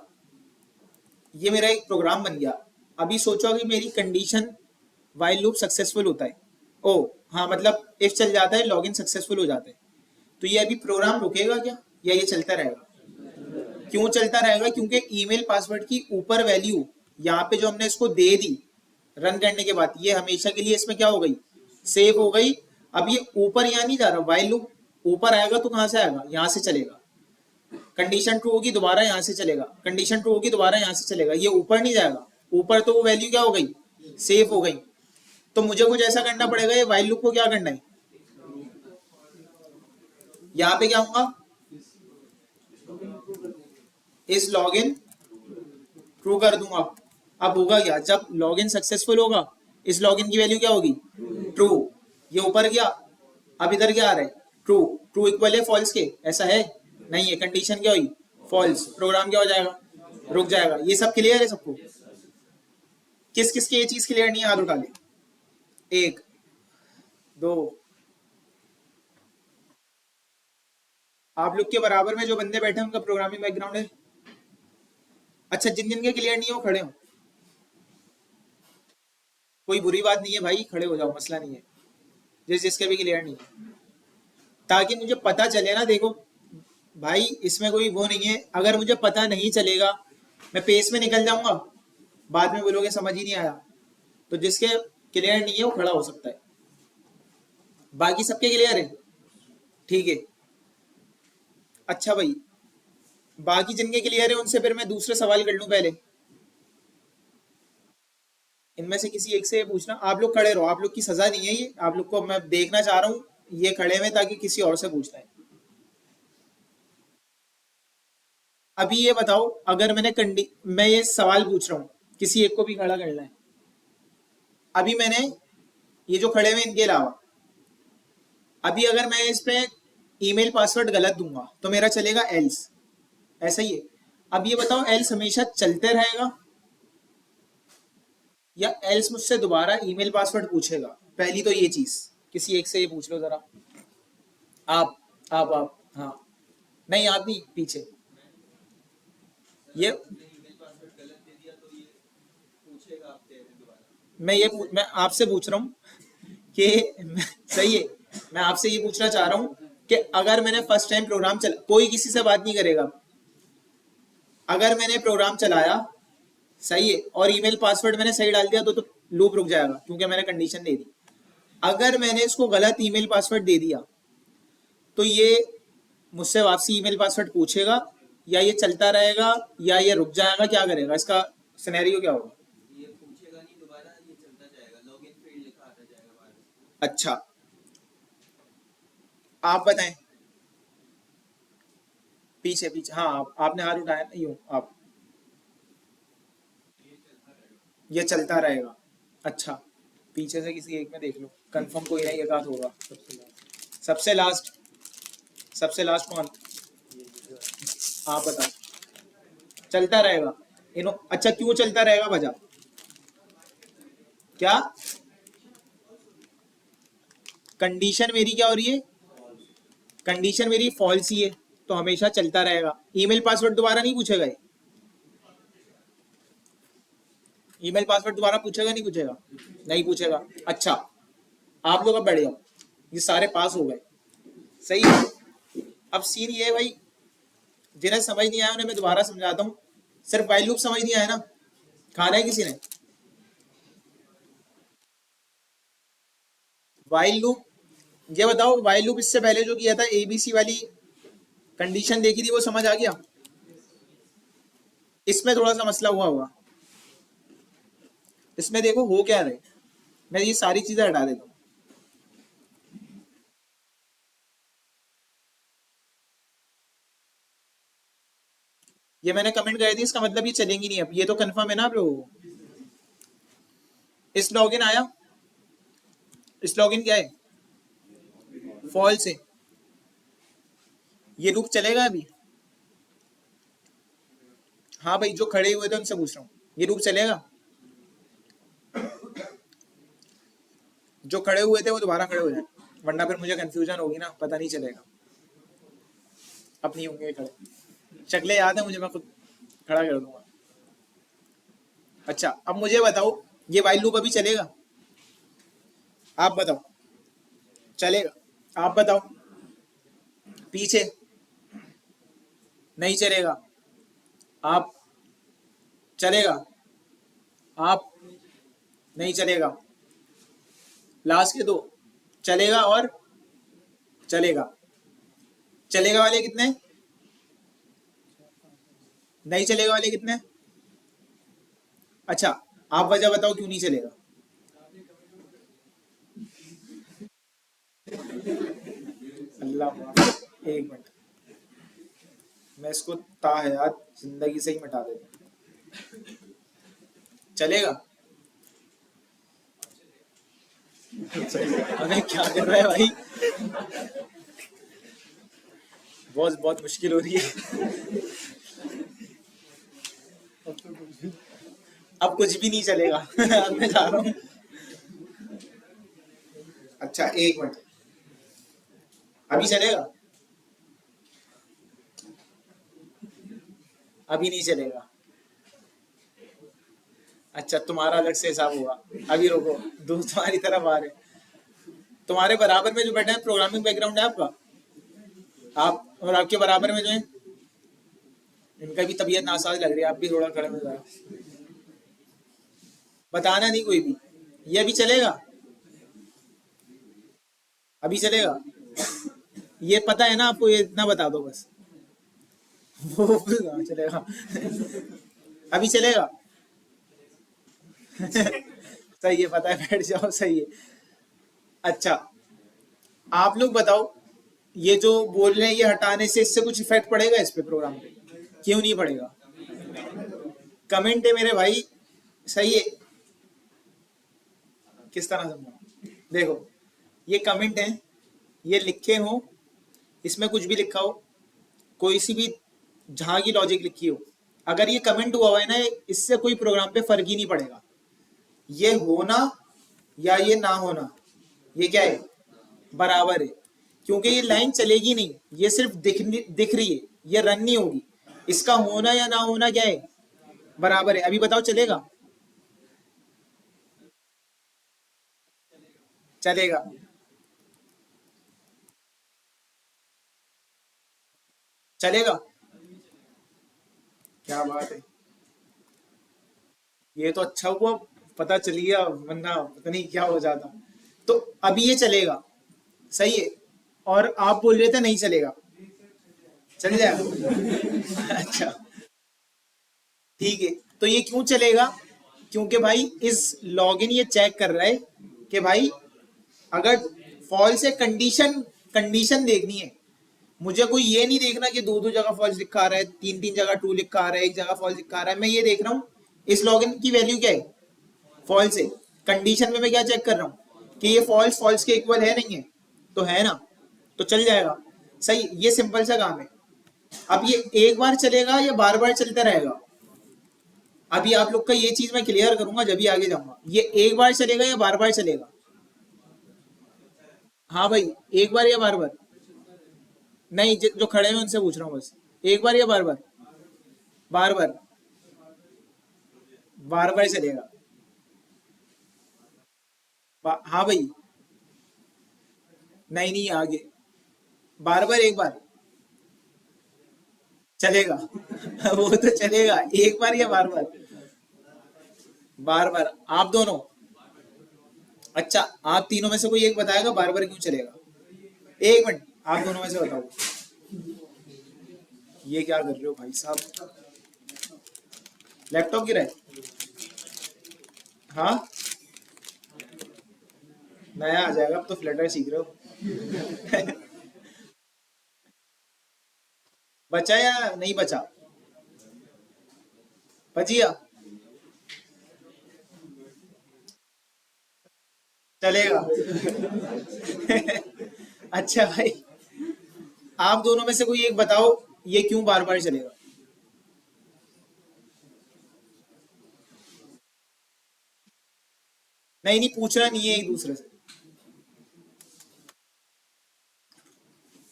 ये मेरा एक प्रोग्राम बन गया। अभी सोचो कि मेरी कंडीशन वाइल लूप सक्सेसफुल होता है, ओ हाँ मतलब इफ चल जाता है, लॉगिन सक्सेसफुल हो जाता है, तो ये अभी प्रोग्राम रुकेगा क्या, या ये चलता रहेगा। क्यों चलता रहेगा, क्योंकि ईमेल पासवर्ड की ऊपर वैल्यू यहाँ पे जो हमने इसको दे दी रन करने के बाद, ये हमेशा के लिए इसमें क्या हो गई, सेव हो गई। अब ये ऊपर यहाँ नहीं जा रहा, वाइल लूप ऊपर आएगा तो कहाँ से आएगा, यहाँ से चलेगा। कंडीशन ट्रू होगी दोबारा यहाँ से चलेगा, कंडीशन ट्रू होगी दोबारा यहाँ से चलेगा, ये ऊपर नहीं जाएगा। ऊपर तो वो वैल्यू क्या हो गई, सेव हो गई। तो मुझे कुछ ऐसा करना पड़ेगा, ये वाइल लूप को क्या करना है, यहाँ पे क्या होगा, इस लॉगिन ट्रू कर दूंगा। अब होगा क्या, जब लॉगिन सक्सेसफुल होगा इस लॉगिन की वैल्यू क्या होगी, ट्रू। ये ऊपर गया, अब इधर क्या आ रहा है, ट्रू। ट्रू इक्वल है फॉल्स के, ऐसा है नहीं है, कंडीशन क्या हुई, फॉल्स। प्रोग्राम क्या हो जाएगा, रुक जाएगा। ये सब क्लियर है सबको, किस किस की ये चीज क्लियर नहीं है, हाथ उठा ले, एक दो, आप लोग के बराबर में जो बंदे बैठे हैं उनका प्रोग्रामिंग बैकग्राउंड है। अच्छा जिन जिन के क्लियर नहीं हो खड़े हो, कोई बुरी बात नहीं है भाई, खड़े हो जाओ, मसला नहीं है, जिस जिसके भी क्लियर नहीं है, ताकि मुझे पता चले ना। देखो भाई इसमें कोई वो नहीं है, अगर मुझे पता नहीं चलेगा मैं पेस में निकल जाऊंगा, बाद में बोलोगे समझ ही नहीं आया। तो जिसके क्लियर नहीं है वो खड़ा हो सकता है, बाकी सबके क्लियर है, ठीक है। अच्छा भाई बाकी जिनके क्लियर है उनसे फिर मैं दूसरे सवाल कर लूं पहले, इनमें से किसी एक से पूछना। आप लोग खड़े रहो, आप लोग की सजा नहीं है ये, आप लोग को मैं देखना चाह रहा हूँ ये खड़े में, ताकि किसी और से पूछना है। अभी ये बताओ, अगर मैं ये सवाल पूछ रहा हूँ, किसी एक को भी खड़ा करना है। अभी मैंने ये जो खड़े हुए इनके अलावा, अभी अगर मैं इस पे ईमेल पासवर्ड गलत दूंगा तो मेरा चलेगा एल्स, ऐसा ही है। अब ये बताओ एल्स हमेशा चलते रहेगा या एल्स मुझसे दोबारा ईमेल पासवर्ड पूछेगा? पहली तो ये चीज, किसी एक से ये पूछ लो जरा। आप हाँ, नहीं आप नहीं, पीछे ये मैं आपसे पूछ रहा हूँ कि सही है, मैं आपसे ये पूछना चाह रहा हूँ कि अगर मैंने फर्स्ट टाइम प्रोग्राम चला, कोई किसी से बात नहीं करेगा, अगर मैंने प्रोग्राम चलाया सही है और ईमेल पासवर्ड मैंने सही डाल दिया तो लूप रुक जाएगा क्योंकि मैंने कंडीशन दे दी। अगर मैंने इसको गलत ईमेल पासवर्ड दे दिया तो ये मुझसे वापसी ईमेल पासवर्ड पूछेगा या ये चलता रहेगा या ये रुक जाएगा, क्या करेगा, इसका सिनेरियो क्या होगा? ये पूछेगा नहीं दोबारा, ये चलता जाएगा, लॉगिन फील्ड लिखा आता जाएगा बाहर में। अच्छा, आप बताएं। पीछे पीछे, हाँ आपने हाथ उठाया ना, यूं आप, ये चलता रहेगा। अच्छा, पीछे से किसी एक में देख लो, कंफर्म कोई नहीं एक आध होगा। सबसे लास्ट, सबसे लास्ट कौन? आप बताओ। चलता रहेगा इनो, अच्छा क्यों चलता रहेगा, वजह क्या? कंडीशन मेरी क्या हो रही है? कंडीशन मेरी फॉल्स ही है तो हमेशा चलता रहेगा। ईमेल पासवर्ड दोबारा नहीं पूछेगा ये? ईमेल पासवर्ड दोबारा पूछेगा नहीं पूछेगा? नहीं पूछेगा। अच्छा, आप लोग अब बैठ जाओ, ये सारे पास हो गए, सही है। अब सीन ये है भाई, जिन्हें समझ नहीं आया उन्हें मैं दोबारा समझाता हूँ। सिर्फ वाइल लूप समझ नहीं आया ना, खाना है किसी ने? वाइल लूप, ये बताओ वाइल लूप इससे पहले जो किया था एबीसी वाली कंडीशन देखी थी, वो समझ आ गया? इसमें थोड़ा सा मसला हुआ होगा। इसमें देखो हो क्या रहे, मैं ये सारी चीजें हटा देता हूँ। ये मैंने कमेंट कर दी, इसका मतलब ये चलेंगी नहीं अब, ये तो कंफर्म है ना आप लोगों को? इस लॉगिन आया, इस लॉगिन क्या है? फॉल्स है। ये लूप चलेगा अभी? हाँ भाई, जो खड़े हुए थे उनसे पूछ रहा हूँ, ये लूप चलेगा? जो खड़े हुए थे वो दोबारा खड़े हो जाए, वरना फिर मुझे कंफ्यूजन होगी ना, पता नहीं चलेगा। अब नहीं होंगे खड़े, शक्लें याद है मुझे, मैं खुद खड़ा कर दूंगा। अच्छा, अब मुझे बताओ ये वाइल लूप अभी चलेगा? आप बताओ, चलेगा? आप बताओ। पीछे नहीं चलेगा। आप, चलेगा? आप, नहीं चलेगा। लास्ट के दो, चलेगा और चलेगा। चलेगा वाले कितने? नहीं चलेगा वाले कितने? अच्छा, आप वजह बताओ क्यों नहीं चलेगा? अल्लाह माफ़, एक मिनट, मैं इसको ताहयात जिंदगी से ही मिटा देता हूँ। चलेगा? अबे क्या कर रहा है भाई, बहुत बहुत मुश्किल हो रही है। अब कुछ भी नहीं चलेगा। अब मैं जा रहा हूँ। अच्छा एक मिनट, अभी चलेगा? अभी नहीं चलेगा। अच्छा, तुम्हारा अलग से हिसाब होगा। अभी रुको, दोस्त तुम्हारी तरफ आ रहे हैं। तुम्हारे बराबर में जो बैठे हैं प्रोग्रामिंग बैकग्राउंड है आपका? आप और आपके बराबर में जो है, इनका भी तबीयत नासाज लग रही है, आप भी थोड़ा खड़े हो जाओ। बताना नहीं कोई भी। ये अभी चलेगा? अभी चलेगा? ये पता है ना आपको, ये इतना बता दो बस। वो हाँ, चलेगा। अभी चलेगा? सही है, पता है, बैठ जाओ, सही है। अच्छा, आप लोग बताओ, ये जो बोल रहे हैं ये हटाने से इससे कुछ इफेक्ट पड़ेगा इस पे, प्रोग्राम पे? क्यों नहीं पड़ेगा? कमेंट है मेरे भाई, सही है। किस तरह समझाऊं? देखो, ये कमेंट है, ये लिखे हो, इसमें कुछ भी लिखा हो, कोई सी भी जहां की लॉजिक लिखी हो, अगर ये कमेंट हुआ है ना, इससे कोई प्रोग्राम पे फर्क ही नहीं पड़ेगा। ये होना या ये ना होना, ये क्या है, बराबर है। क्योंकि ये लाइन चलेगी नहीं, ये सिर्फ दिख रही है, ये रन नहीं होगी। इसका होना या ना होना क्या है, बराबर है। अभी बताओ चलेगा? चलेगा। चलेगा, क्या बात है। ये तो अच्छा हुआ पता चल गया, वरना पता नहीं क्या हो जाता। तो अभी ये चलेगा, सही है। और आप बोल रहे थे नहीं चलेगा, चल जाएगा। अच्छा, ठीक है। तो ये क्यों चलेगा? क्योंकि भाई इस लॉगिन ये चेक कर रहा है कि भाई अगर फॉल्स है, कंडीशन कंडीशन देखनी है। मुझे कोई ये नहीं देखना कि दो दो जगह फॉल्स लिखा आ रहा है, तीन तीन जगह ट्रू लिखा आ रहा है, एक जगह फॉल्स लिखा आ रहा है। मैं ये देख रहा हूँ इस लॉगिन की वैल्यू क्या है, फॉल्स है। कंडीशन में मैं क्या चेक कर रहा हूँ कि ये फॉल्स फॉल्स के इक्वल है, नहीं है, तो है ना, तो चल जाएगा। सही, ये सिंपल सा काम है। अब ये एक बार चलेगा या बार बार चलता रहेगा, अभी आप लोग का ये चीज मैं क्लियर करूंगा जब भी आगे जाऊंगा। ये एक बार चलेगा या बार बार चलेगा? हाँ भाई, एक बार या बार बार? नहीं, जो खड़े हैं उनसे पूछ रहा हूँ बस, एक बार या बार बार? बार बार, बार बार चलेगा। हाँ भाई, नहीं नहीं, आगे बार बार, एक बार चलेगा। वो तो चलेगा, एक बार या बार बार? बार बार। आप दोनों? अच्छा, आप तीनों में से कोई एक बताएगा बार बार क्यों चलेगा। एक मिनट, आप दोनों में से बताओ। ये क्या कर रहे हो भाई साहब, लैपटॉप गिरा है? हाँ, नया आ जाएगा, अब तो फ्लटर सीख रहे हो। बचा या नहीं बचा? बचिया, चलेगा। अच्छा भाई, आप दोनों में से कोई एक बताओ, ये क्यों बार बार चलेगा। नहीं नहीं, पूछना नहीं है एक दूसरे से,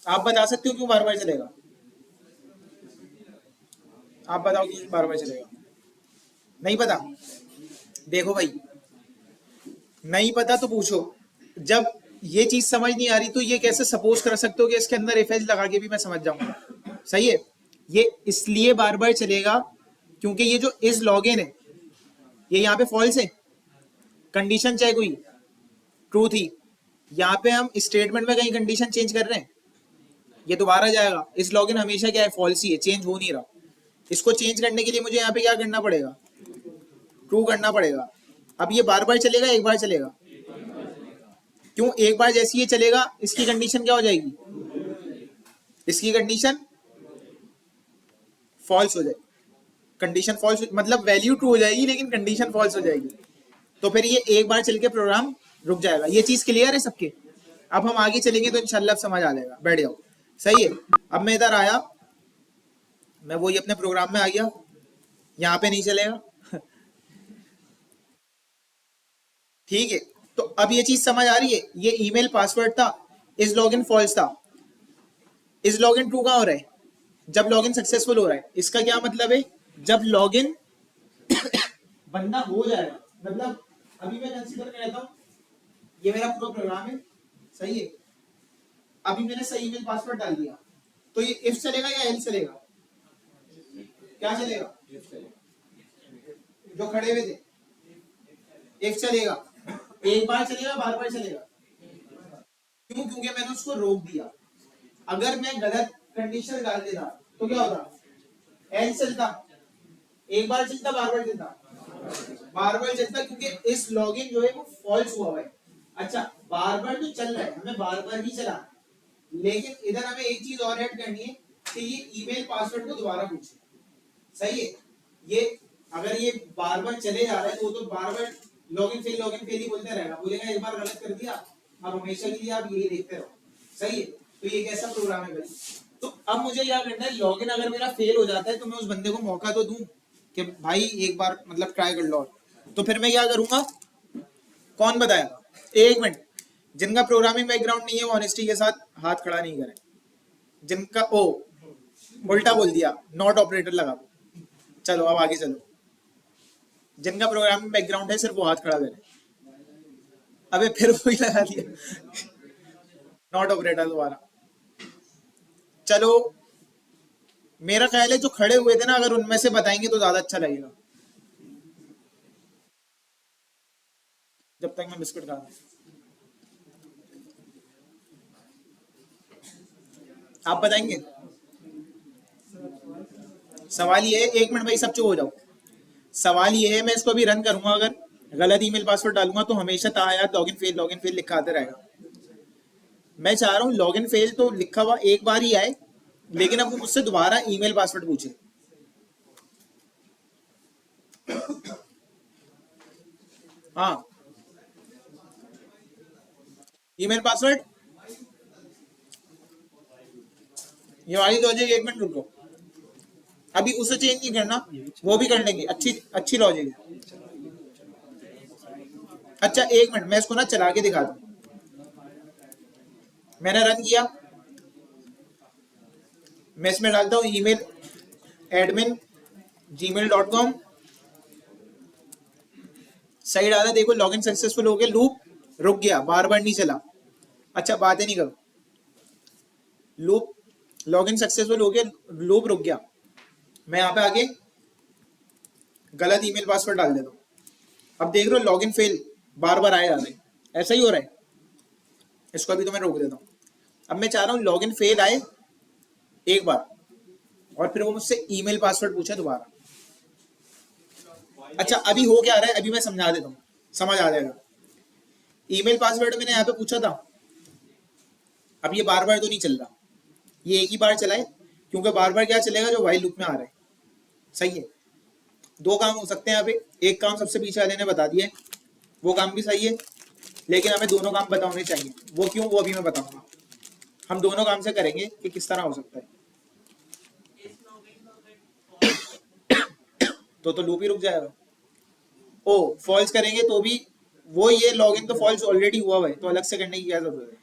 आप बता सकते हो क्यों बार बार चलेगा। आप बताओ क्यों बार बार चलेगा। नहीं पता? देखो भाई, नहीं पता तो पूछो। जब ये चीज समझ नहीं आ रही तो ये कैसे सपोज कर सकते हो कि इसके अंदर इफ एल्स लगा के भी मैं समझ जाऊंगा। सही है। ये इसलिए बार बार चलेगा क्योंकि ये जो इस लॉगिन है, ये यहाँ पे फॉल्स है, कंडीशन चेक हुई, ट्रू थी। यहाँ पे हम स्टेटमेंट में कहीं कंडीशन चेंज कर रहे हैं, ये दोबारा जाएगा। इस लॉगिन हमेशा क्या है, फॉल्स ही है, चेंज हो नहीं रहा। इसको चेंज करने के लिए मुझे यहाँ पे क्या करना पड़ेगा, ट्रू करना पड़ेगा। अब ये बार बार चलेगा, एक बार चलेगा? क्यों एक बार जैसे ये चलेगा, इसकी कंडीशन क्या हो जाएगी, इसकी कंडीशन फॉल्स हो जाएगी। कंडीशन फॉल्स मतलब वैल्यू ट्रू हो जाएगी लेकिन कंडीशन फॉल्स हो जाएगी। तो फिर ये एक बार चल के प्रोग्राम रुक जाएगा। ये चीज क्लियर है सबके? अब हम आगे चलेंगे तो इंशाल्लाह समझ आ जाएगा, बैठ जाओ। सही है। अब मैं इधर आया, मैं वही अपने प्रोग्राम में आ गया, यहाँ पे नहीं चलेगा। ठीक है। तो अब ये चीज समझ आ रही है, ये ईमेल पासवर्ड था, इस लॉगिन फॉल्स था, इस लॉगिन ट्रू कहाँ हो रहा है, जब लॉगिन सक्सेसफुल हो रहा है। इसका क्या मतलब है, जब लॉगिन बंदा हो जाएगा, मतलब अभी मैं कंसीडर कर लेता हूँ ये मेरा पूरा प्रोग्राम है, सही है। अभी मैंने सही ईमेल पासवर्ड डाल दिया, तो ये इफ चलेगा या एल्स चलेगा, क्या चलेगा, जो खड़े हुए थे इफ चलेगा। एक बार चलेगा, बार बार चलेगा? क्यों, क्योंकि मैंने उसको रोक दिया। अगर मैं गलत कंडीशन डाल देता तो क्या होता, एल्स चलता, एक बार चलता, बार बार चलता, बार बार चलता, क्योंकि इस लॉगिन जो है वो फॉल्स हुआ है। अच्छा, बार बार तो चल रहा है, हमें बार बार ही चला, लेकिन इधर हमें एक चीज और ऐड करनी है कि ये ईमेल पासवर्ड को दोबारा पूछे। सही है। ये अगर ये बार बार चले जा रहा है तो बार बार लॉगिन फेल ही बोलते रहेगा, बोलेगा एक बार गलत कर दिया, अब हमेशा के लिए आप यही देखते रहो। सही है। तो ये कैसा प्रोग्राम है भाई? तो अब मुझे क्या करना है, लॉगिन अगर मेरा फेल हो जाता है तो मैं उस बंदे को मौका तो दूं कि भाई एक बार मतलब ट्राई कर लो। तो फिर मैं क्या करूंगा, कौन बताएगा? एक मिनट, जिनका प्रोग्रामिंग बैकग्राउंड नहीं है वो ऑनेस्टी के साथ हाथ खड़ा नहीं करें। जिनका ओ उल्टा बोल दिया, नॉट ऑपरेटर लगा। चलो अब आगे चलो। जिनका प्रोग्रामिंग बैकग्राउंड है सिर्फ वो हाथ खड़ा करें। अबे फिर वही लगा दिया, नॉट ऑपरेटर दोबारा। चलो, मेरा ख्याल है जो खड़े हुए थे ना, अगर उनमें से बताएंगे तो ज्यादा अच्छा लगेगा। जब तक मैं बिस्कुट खा रहा हूं। आप बताएंगे? सवाल ये है, एक मिनट भाई सब चुप हो जाओ। सवाल ये है, मैं इसको अभी रन करूंगा, अगर गलत ईमेल पासवर्ड डालूंगा तो हमेशा तायात लॉगिन फेल लिखा आते रहेगा। मैं चाह रहा हूँ लॉगिन फेल तो लिखा हुआ एक बार ही आए, लेकिन अब वो मुझसे दोबारा ईमेल पासवर्ड पूछे। हाँ, ईमेल पासवर्ड, ये वाली लॉजिक, एक मिनट रुको, अभी उसे चेंज नहीं करना, वो भी कर लेंगे। अच्छी अच्छी लॉजिक है। अच्छा एक मिनट, मैं इसको ना चला के दिखा दूं। मैंने रन किया, मैं इसमें डालता हूँ ईमेल एडमिन gmail.com। सही डाला, देखो लॉगिन सक्सेसफुल हो गया, लूप रुक गया, बार बार नहीं चला। अच्छा बातें नहीं करो, लूप लॉगिन सक्सेसफुल हो गया, लूप रुक गया। मैं यहाँ पे आगे गलत ईमेल पासवर्ड डाल देता हूँ। अब देख रहे हो लॉगिन फेल बार बार आए जा रहे हैं, ऐसा ही हो रहा है। इसको अभी तो मैं रोक देता हूँ। अब मैं चाह रहा हूँ लॉगिन फेल आए एक बार, और फिर वो मुझसे ईमेल पासवर्ड पूछे दोबारा। अच्छा अभी हो क्या रहा है, अभी मैं समझा देता हूँ, समझ आ जाएगा। ईमेल पासवर्ड मैंने यहाँ पे पूछा था, अब ये बार बार तो नहीं चल रहा, ये एक ही बार चला है, क्योंकि बार बार क्या चलेगा, जो वाइल लूप में आ रहा है। सही है, दो काम हो सकते हैं यहाँ पे। एक काम सबसे पीछे वाले ने बता दिया है, वो काम भी सही है, लेकिन हमें दोनों काम बताने चाहिए। वो क्यों, वो अभी मैं बताऊंगा। हम दोनों काम से करेंगे कि किस तरह हो सकता है। तो लूप ही रुक जाएगा। ओ फॉल्स करेंगे तो भी वो, ये लॉगिन तो फॉल्स ऑलरेडी हुआ है, तो अलग से करने की क्या जरूरत है।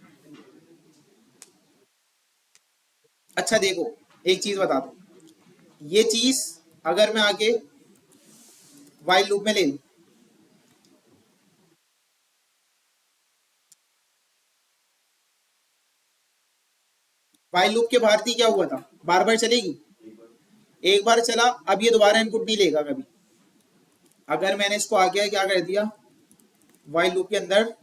अच्छा देखो, एक चीज बता दो, ये चीज अगर मैं आके वाइल लूप में ले लूं, वाइल लूप के बाहर थी, क्या हुआ था, बार बार चलेगी। एक बार चला, अब ये दोबारा इनपुट नहीं लेगा कभी। अगर मैंने इसको आगे क्या कर दिया, वाइल लूप के अंदर,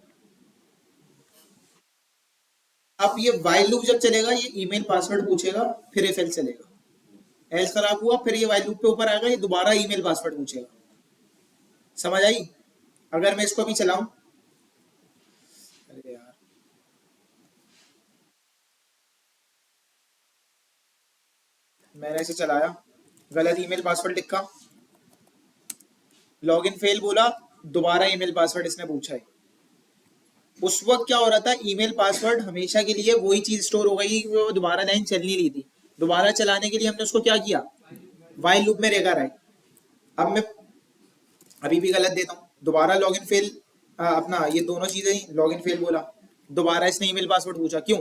अब ये वाइल लूप जब चलेगा ये ईमेल पासवर्ड पूछेगा, फिर इफ एल्स चलेगा। एल्स खराब हुआ, फिर ये वाइल लूप पे ऊपर आएगा, ये दोबारा ईमेल पासवर्ड पूछेगा। समझ आई? अगर मैं इसको भी चलाऊं, अरे यार, मैंने इसे चलाया, गलत ईमेल पासवर्ड लिखा, लॉगिन फेल बोला, दोबारा ईमेल पासवर्ड इसने पूछा है। उस वक्त क्या हो रहा था, ईमेल पासवर्ड हमेशा के लिए वही चीज स्टोर हो गई, वो दोबारा लाइन चल नहीं रही थी। दोबारा चलाने के लिए हमने उसको क्या किया, वाइल लूप में रेखा है। अब मैं अभी भी गलत देता हूँ, दोबारा लॉगिन फेल, अपना ये दोनों चीजें, लॉगिन फेल बोला, दोबारा इसने ईमेल पासवर्ड पूछा। क्यों?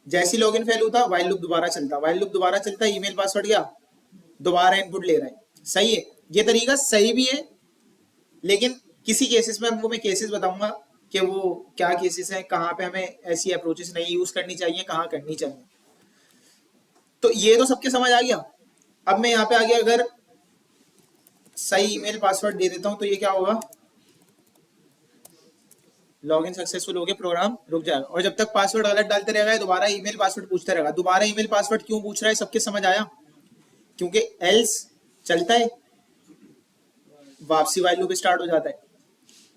जैसी लॉगिन फेल होता वाइल लूप दोबारा चलता, वाइल लूप दोबारा चलता, ईमेल पासवर्ड क्या, दोबारा इनपुट ले रहा है। सही है, ये तरीका सही भी है, लेकिन किसी केसेस में, वो मैं केसेस बताऊंगा कि वो क्या केसेस हैं, कहाँ पे हमें ऐसी अप्रोचेस नहीं यूज करनी चाहिए, कहाँ करनी चाहिए। तो ये तो सबके समझ आ गया। अब मैं यहाँ पे आगे अगर सही ईमेल पासवर्ड दे देता हूँ तो ये क्या होगा, लॉगिन सक्सेसफुल हो गया, प्रोग्राम रुक जाएगा। और जब तक पासवर्ड गलत डालते रहेगा दोबारा ईमेल पासवर्ड पूछता रहेगा। दोबारा ईमेल पासवर्ड क्यों पूछ रहा है, सबके समझ आया? क्योंकि एल्स चलता है, वापसी वाइल लूप स्टार्ट हो जाता है।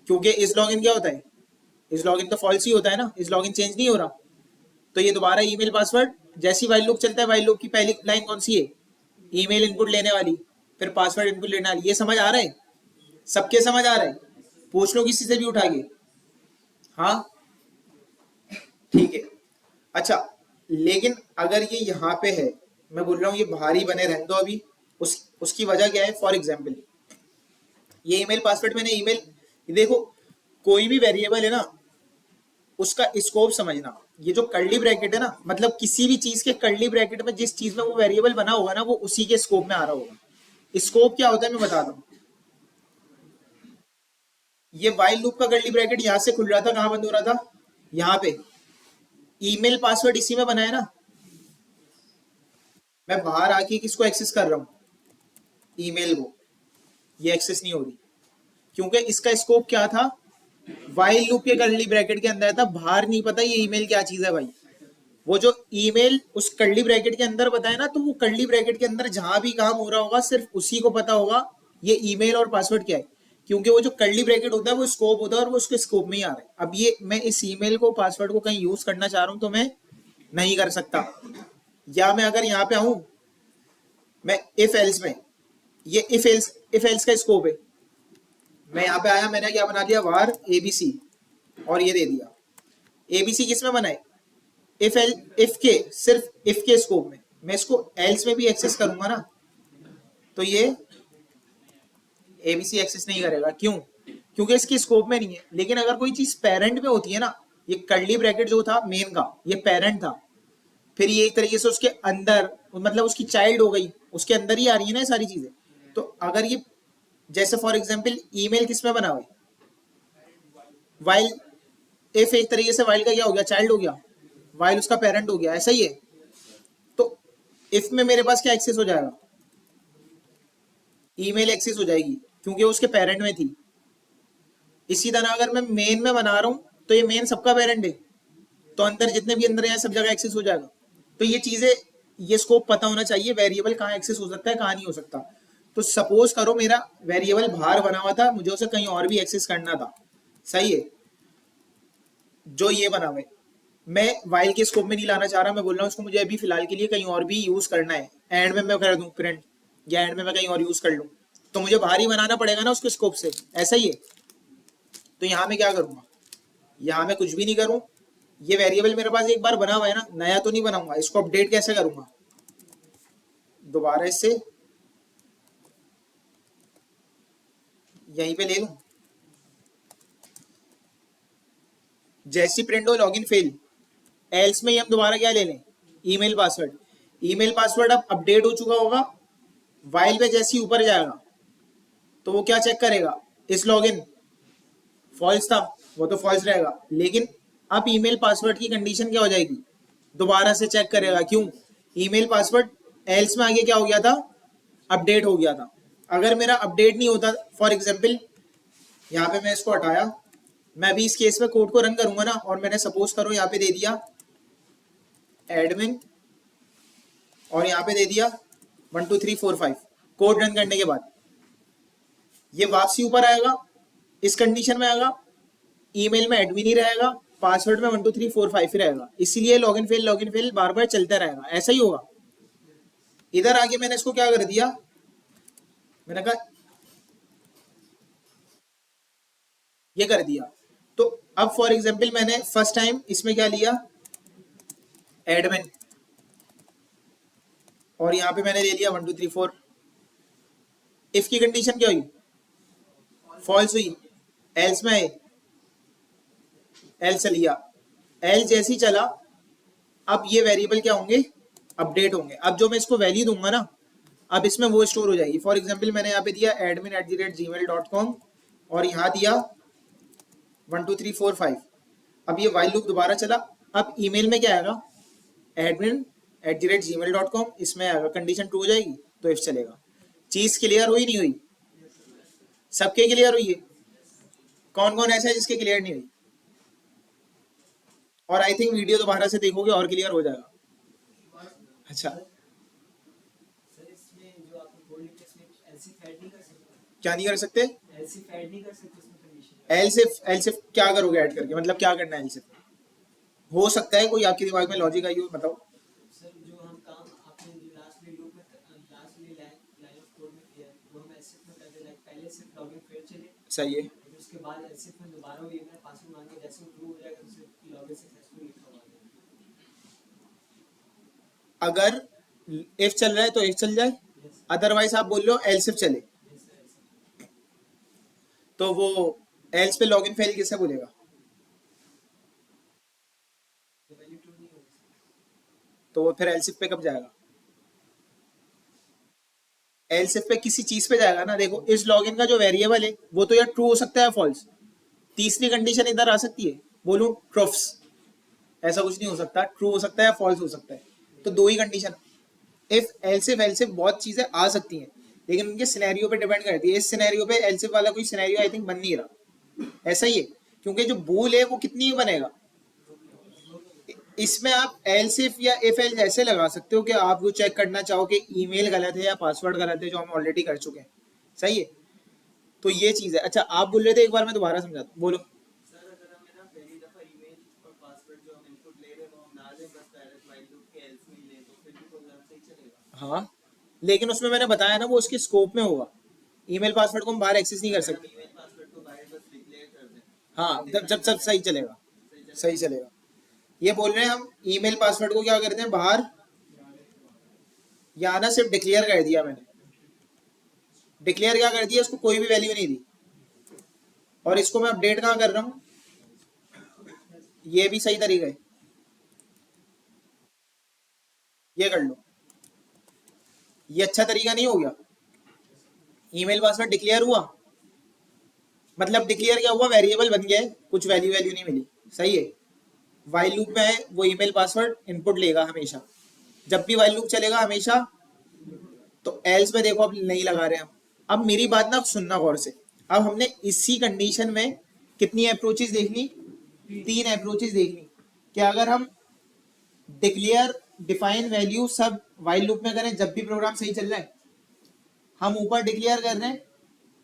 क्योंकि इस लॉगिन क्या होता है, इस लॉगिन तो फॉल्स ही होता है ना, इस लॉगिन चेंज नहीं हो रहा। तो ये दोबारा ईमेल पासवर्ड, जैसी वाइल लूप चलता है, वाइल लूप की पहली लाइन कौन सी है, ईमेल इनपुट लेने वाली, फिर पासवर्ड इनपुट लेने वाली। ये समझ आ रहा है? सबके समझ आ रहा है? पूछ लो किसी से भी उठा के। हाँ ठीक है। अच्छा लेकिन अगर ये यहाँ पे है, मैं बोल रहा हूँ ये भारी बने रहने दो अभी। उसकी वजह क्या है? फॉर एग्जाम्पल ये ईमेल पासवर्ड मैंने ईमेल, देखो कोई भी वेरिएबल है ना, उसका स्कोप समझना। ये जो कर्ली ब्रैकेट है ना, मतलब किसी भी चीज के कर्ली ब्रैकेट में जिस चीज में वो वेरिएबल बना होगा ना, वो उसी के स्कोप में आ रहा होगा। स्कोप क्या होता है मैं बताता हूँ। ये वाइल लूप का कर्ली ब्रैकेट यहाँ से खुल रहा था, कहाँ बंद हो रहा था? यहाँ पे। ईमेल पासवर्ड इसी में बना है ना। मैं बाहर आके किसको एक्सेस कर रहा हूँ? ईमेल को। ये एक्सेस नहीं हो रही क्योंकि इसका स्कोप क्या था? वाइल लूप के कर्ली ब्रैकेट के अंदर था, बाहर नहीं पता ये ईमेल क्या चीज है भाई। वो जो ईमेल उस कर्ली ब्रैकेट के अंदर बताया ना, तो वो कर्ली ब्रैकेट के अंदर जहां भी काम हो रहा होगा सिर्फ उसी को पता होगा ये ईमेल और पासवर्ड क्या है। क्योंकि वो जो कर्ली ब्रैकेट होता है वो स्कोप होता है, और वो उसके स्कोप में ही आ रहा है। अब ये मैं इस ईमेल को पासवर्ड को कहीं यूज करना चाह रहा हूं तो मैं नहीं कर सकता। या मैं अगर यहाँ पे आऊं, मैं इफ एल्स में, ये इफ एल्स का स्कोप है। मैं यहाँ पे आया, मैंने क्या बना दिया? वार एबीसी, और ये दे दिया। एबीसी किस में बनाए? इफ के, सिर्फ इफ के स्कोप में। मैं इसको एल्स में भी एक्सेस करूंगा ना, तो ये एबीसी एक्सेस नहीं करेगा। क्यों? क्योंकि इसके स्कोप में नहीं है। लेकिन अगर कोई चीज पेरेंट में होती है ना, ये कर्ली ब्रैकेट जो था मेन का, ये पेरेंट था, फिर ये एक तरीके से उसके अंदर, मतलब उसकी चाइल्ड हो गई, उसके अंदर ही आ रही है ना ये सारी चीजें। तो अगर ये, जैसे फॉर एग्जाम्पल ईमेल किस में बना हुआ है? वाइल। इफ एक तरीके से वाइल का क्या हो गया? चाइल्ड हो गया। वाइल उसका पेरेंट हो गया, ऐसा ही है। तो इफ में मेरे पास क्या एक्सेस हो जाएगा? ईमेल एक्सेस हो जाएगी, क्योंकि वो उसके पेरेंट में थी। इसी तरह अगर मैं मेन में बना रहा हूं, तो ये मेन सबका पेरेंट है, तो अंदर जितने भी अंदर हैं सब जगह एक्सेस हो जाएगा। तो ये चीजें, ये स्कोप पता होना चाहिए, वेरिएबल कहाँ एक्सेस हो सकता है कहाँ नहीं हो सकता। तो सपोज करो मेरा वेरिएबल बाहर बना हुआ था, मुझे उसे कहीं और भी एक्सेस करना था, सही है, जो ये बना हुआ है। मैं वाइल के स्कोप में नहीं लाना चाह रहा, मैं बोल रहा हूँ उसको मुझे अभी फिलहाल के लिए कहीं और भी यूज करना है। एंड में मैं कर दूं प्रिंट, या एंड में मैं कहीं और यूज कर लूं, तो मुझे बाहर ही बनाना पड़ेगा ना उसके स्कोप से, ऐसा ही है। तो यहाँ मैं क्या करूंगा? यहाँ मैं कुछ भी नहीं करूं। ये वेरिएबल मेरे पास एक बार बना हुआ है ना, नया तो नहीं बनाऊंगा। इसको अपडेट कैसे करूंगा? दोबारा इससे यहीं पे ले लूं, जैसी प्रिंट हो लॉगिन फेल, एल्स में ही हम दोबारा क्या ले लें? Email password. ईमेल पासवर्ड अब अपडेट हो चुका होगा, वाइल पे जैसे ही ऊपर जाएगा तो वो क्या चेक करेगा? इस लॉगिन फॉल्स था, वो तो फॉल्स रहेगा। लेकिन अब ईमेल पासवर्ड की कंडीशन क्या हो जाएगी? दोबारा से चेक करेगा। क्यों? ईमेल पासवर्ड एल्स में आगे क्या हो गया था? अपडेट हो गया था। अगर मेरा अपडेट नहीं होता, फॉर एग्जाम्पल यहाँ पे मैं इसको हटाया, मैं अभी इस केस में कोड को रन करूंगा ना, और मैंने सपोज करो यहाँ पे दे दिया एडमिन, और यहाँ पे दे दिया 1 2 3 4 5, कोड रन करने के बाद ये वापसी ऊपर आएगा, इस कंडीशन में आएगा, ईमेल में एडमिन ही रहेगा, पासवर्ड में 1 2 3 4 5 ही रहेगा। इसीलिए लॉगिन फेल बार बार चलता रहेगा, ऐसा ही होगा। इधर आगे मैंने इसको क्या कर दिया? मैंने कहा ये कर दिया। तो अब फॉर एग्जाम्पल मैंने फर्स्ट टाइम इसमें क्या लिया? एडमिन, और यहाँ पे मैंने ले लिया 1 2 3 4। इफ की कंडीशन क्या हुई? फॉल्स हुई। एल्स में है, एल से लिया, एल जैसे ही चला, अब ये वेरिएबल क्या होंगे? अपडेट होंगे। अब जो मैं इसको वैल्यू दूंगा ना, अब इसमें वो स्टोर हो जाएगी। फॉर एग्जाम्पल मैंने यहाँ पे दिया admin@gmail.com, और यहाँ दिया 1 2 3 4 5। अब ये वाइल लूप दोबारा चला, अब ईमेल में क्या आएगा? admin@gmail.com, इसमें आएगा, कंडीशन ट्रू हो जाएगी तो इफ चलेगा। चीज क्लियर हुई नहीं हुई? सबके क्लियर हुई है? कौन कौन ऐसा है जिसके क्लियर नहीं हुई? और आई थिंक वीडियो दोबारा से देखोगे और क्लियर हो जाएगा। अच्छा, सर इसमें जो आपने कोड लिखा है इसमें एलसीफ ऐड नहीं कर सकते? क्या नहीं कर सकते? एलसीफ ऐड नहीं कर सकते उसमें कंडीशन? एल सिफ क्या करोगे ऐड करके? मतलब क्या करना है एल सिफ? हो सकता है कोई आपके दिमाग में लॉजिक आई हो, बताओ। सर जो हम काम आपने जो लास्ट वाली लूप में लास्ट वाली लाइन ऑफ कोड में किया है वो हम एलसीफ में करते लाइक पहले सिर्फ लॉगिन फेल चले, सही है। फिर उसके बाद एलसीफ में दोबारा वो ईमेल पासवर्ड मांगे, जैसे वो ट्रू हो जाएगा तो सिर्फ लॉगिन सक्सेसफुल लिखा हुआ है। अगर इफ चल रहा है तो इफ चल जाए, Yes. अदरवाइज आप बोल रहे हो एल्स इफ चले, Yes, sir. Yes, sir. तो वो एल्स पे लॉगिन फेल किससे बोलेगा? The value true नहीं होगी sir. तो वो फिर एल्स इफ पे कब जाएगा? एल्स इफ पे किसी चीज पे जाएगा ना। देखो इस लॉगिन का जो वेरिएबल है वो तो यार ट्रू हो सकता है फॉल्स, तीसरी कंडीशन इधर आ सकती है, बोलूं ट्रूफ्स, ऐसा कुछ नहीं हो सकता, ट्रू हो सकता है या फॉल्स हो सकता है, तो दो ही कंडीशन। इफ एल्सिफ बहुत चीजें आ सकती हैं, लेकिन उनके सिनेरियो पे डिपेंड करती है। इस सिनेरियो पे एल्सिफ वाला कोई सिनेरियो आई थिंक बन नहीं रहा, ऐसा ही है, क्योंकि जो बूल है वो कितनी बनेगा, इसमें आप एल्सिफ या इफ एल्स ऐसे लगा सकते हो कि आप वो चेक करना चाहो कि ईमेल गलत है या पासवर्ड गलत है, जो हम ऑलरेडी कर चुके हैं, सही है। तो ये चीज है। अच्छा आप बोल रहे थे, एक बार मैं दोबारा समझाता हूँ, बोलो। सर अगर हमें ना पहली दफा ईमेल और पासवर्ड जो हम इनपुट ले रहे हैं वो हम ना दें, बस डायरेक्ट व्हाइल लूप के एल्स में ही लें, तो फिर भी प्रोग्राम सही चलेगा। हाँ, लेकिन उसमें मैंने बताया ना वो उसके स्कोप में होगा, ईमेल पासवर्ड को हम बाहर एक्सेस नहीं कर अगर हम सकते। ईमेल पासवर्ड को बाहर बस डिक्लेयर कर दें, हाँ, जब जब सब सही चलेगा, सही चलेगा। सही चलेगा। ये बोल रहे हैं हम ईमेल पासवर्ड को क्या करते हैं, बाहर या ना सिर्फ डिक्लेयर कर दिया मैंने, डिक्लेयर क्या कर दिया, उसको कोई भी वैल्यू नहीं दी, और इसको मैं अपडेट कहाँ कर रहा हूँ, ये भी सही तरीका है, ये कर लो, ये अच्छा तरीका नहीं हो गया। ईमेल पासवर्ड डिक्लेयर हुआ, मतलब डिक्लेयर क्या हुआ, वेरिएबल बन गया है, कुछ वैल्यू वैल्यू नहीं मिली, सही है। वाइल लूप में है, वो ईमेल पासवर्ड इनपुट लेगा हमेशा, जब भी वाइल लूप चलेगा हमेशा। तो एल्स में देखो अब नहीं लगा रहे हम। अब मेरी बात ना सुनना गौर से, अब हमने इसी कंडीशन में कितनी अप्रोचेस देखनी, तीन अप्रोचेस देखनी, कि अगर हम डिक्लेयर डिफाइन वैल्यू सब वाइल लूप में करें जब भी प्रोग्राम सही चल रहा है, हम ऊपर डिक्लेयर कर रहे हैं